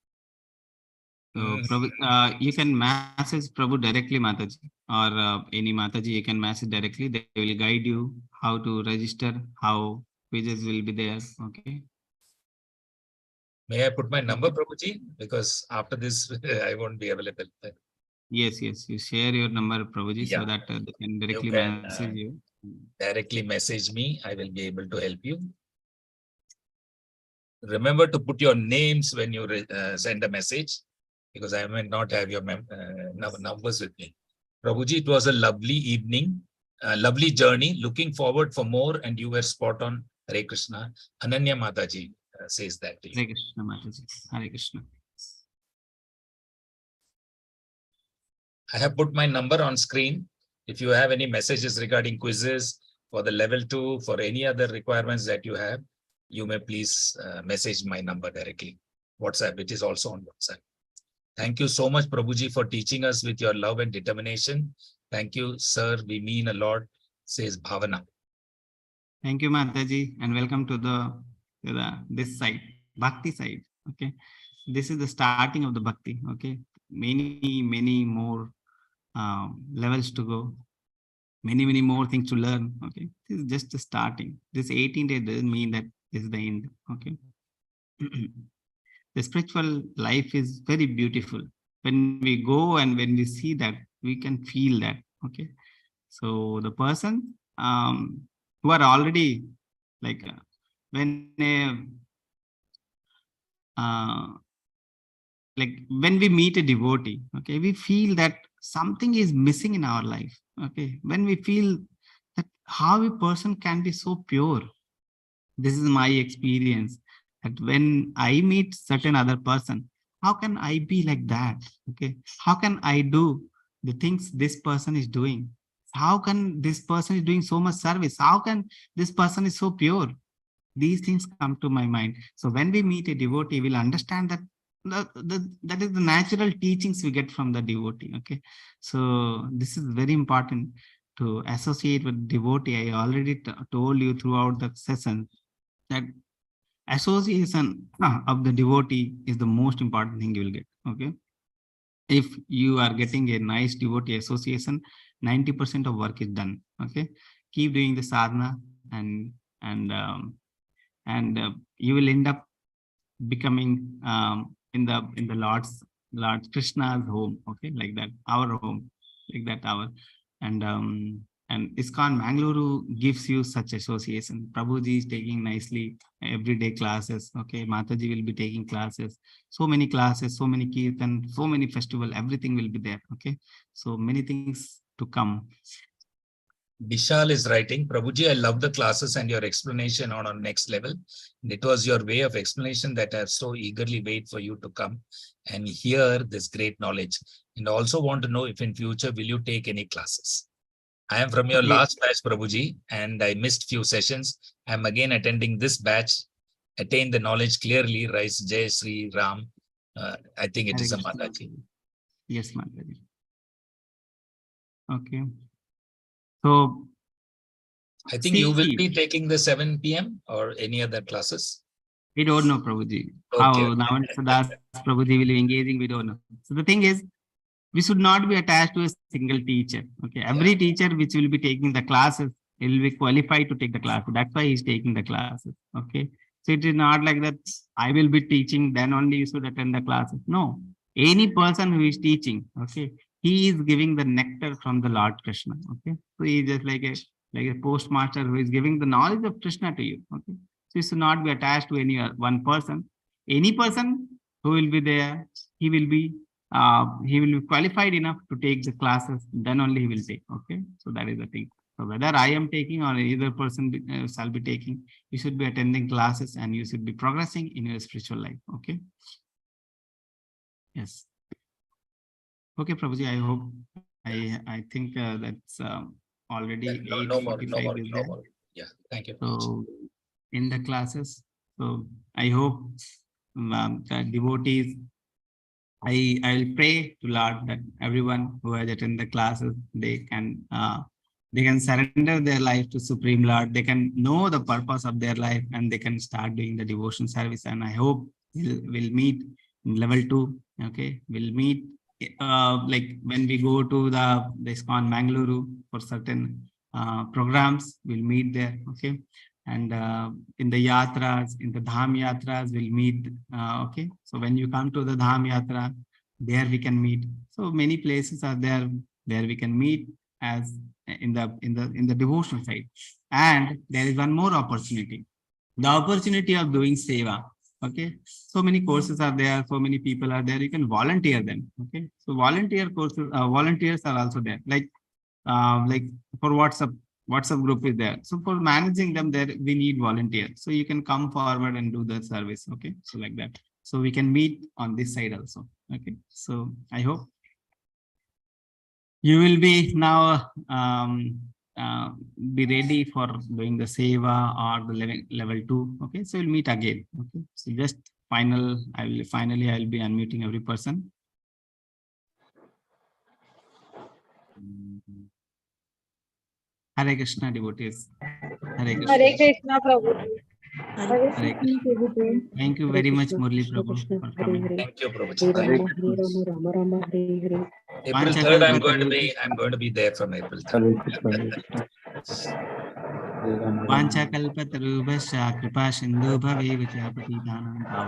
So, Prabhu, you can message Prabhu directly, Mataji, or any Mataji, you can message directly. They will guide you how to register, how quizzes will be there. Okay. May I put my number, Prabhuji? Because after this, I won't be available. Yes, yes. You share your number, Prabhuji, Yeah. so that they can directly can, message you. Directly message me. I will be able to help you. Remember to put your names when you send a message, because I may not have your numbers with me. Prabhuji, it was a lovely evening, a lovely journey. Looking forward for more, and you were spot on. Hare Krishna. Ananya Mataji says that to you. Hare Krishna, Mataji. Hare Krishna. I have put my number on screen. If you have any messages regarding quizzes for the level 2, for any other requirements that you have, you may please message my number directly. WhatsApp, it is also on WhatsApp. Thank you so much, Prabhuji, for teaching us with your love and determination. Thank you, sir. We mean a lot, says Bhavana. Thank you, Mataji, and welcome to this side, Bhakti side. Okay. This is the starting of the Bhakti. Okay. Many more levels to go. Many more things to learn. Okay. This is just the starting. This 18 days doesn't mean that this is the end. Okay. The spiritual life is very beautiful. When we go and when we see that, we can feel that. Okay. So the person who are already like when we meet a devotee, okay, we feel that something is missing in our life. Okay. When we feel that how a person can be so pure. This is my experience, that when I meet certain other person, how can I be like that? Okay. How can I do the things this person is doing? How can this person is doing so much service? How can this person is so pure? These things come to my mind. So when we meet a devotee, we'll understand that that is the natural teachings we get from the devotee. Okay. So this is very important to associate with devotee. I already told you throughout the session that association of the devotee is the most important thing you will get. Okay. If you are getting a nice devotee association, 90% of work is done. Okay. Keep doing the sadhana, and you will end up becoming in the Lord Krishna's home. Okay, like that, our home, like that, our and ISKCON Mangaluru gives you such association. Prabhuji is taking nicely everyday classes. Okay, Mataji will be taking classes, so many classes, so many kirtan, so many festival, everything will be there. Okay, so many things to come. Vishal is writing, Prabhuji, I love the classes and your explanation on our next level. And it was your way of explanation that I have so eagerly wait for you to come and hear this great knowledge. And also want to know if in future, will you take any classes? I am from your last batch, Prabhuji, and I missed few sessions. I am again attending this batch. Attain the knowledge clearly, writes Jai Sri Ram. I think it is a Mataji. Yes, Mataji. Okay. So I think you will be taking the 7 p.m. or any other classes. We don't know, Prabhuji. Okay. How now Prabhuji will be engaging, we don't know. So the thing is, we should not be attached to a single teacher. Okay, every teacher which will be taking the classes, he will be qualified to take the class. That's why he's taking the classes. Okay, so it is not like that I will be teaching, then only you should attend the classes. No, any person who is teaching, okay, he is giving the nectar from the Lord Krishna. Okay, so he is just like a postmaster who is giving the knowledge of Krishna to you. Okay, so you should not be attached to any one person. Any person who will be there, he will be qualified enough to take the classes, then only he will take. Okay, so that is the thing. So whether I am taking or either person shall be taking, you should be attending classes and you should be progressing in your spiritual life. Okay. Yes. Okay, Prabhuji, I hope, I think that's already No more, 8:45 is no there. more. Yeah, thank you. So in the classes, so I hope the devotees, I will pray to Lord that everyone who has attended the classes, they can surrender their life to Supreme Lord. They can know the purpose of their life and they can start doing the devotion service. And I hope we'll meet in level 2. Okay, we'll meet like when we go to the ISKCON Mangaluru for certain programs, we'll meet there. Okay, and in the yatras, in the dham yatras, we'll meet. Okay, so when you come to the dham yatra, there we can meet. So many places are there where we can meet as in the devotional side. And there is one more opportunity, the opportunity of doing seva. Okay, so many courses are there, so many people are there, you can volunteer them. Okay, so volunteer courses, volunteers are also there, like for WhatsApp group is there. So for managing them, there we need volunteers. So you can come forward and do the service. Okay, so like that. So we can meet on this side also. Okay, so I hope you will be now be ready for doing the seva or the level 2. Okay, so we'll meet again. Okay, so just finally I'll be unmuting every person. Hare Krishna devotees. Hare Krishna. Hare Krishna, Prabhu. Hare Krishna. Thank you very much, Murli Prabhu, for coming. Thank you, Prabhu. Hare Rama, Rama Rama, Hare Hare. April 3rd, I'm going to be there from April 3rd. Vancha kalpatarubhasya kripa sindhu bhavevacha patitanam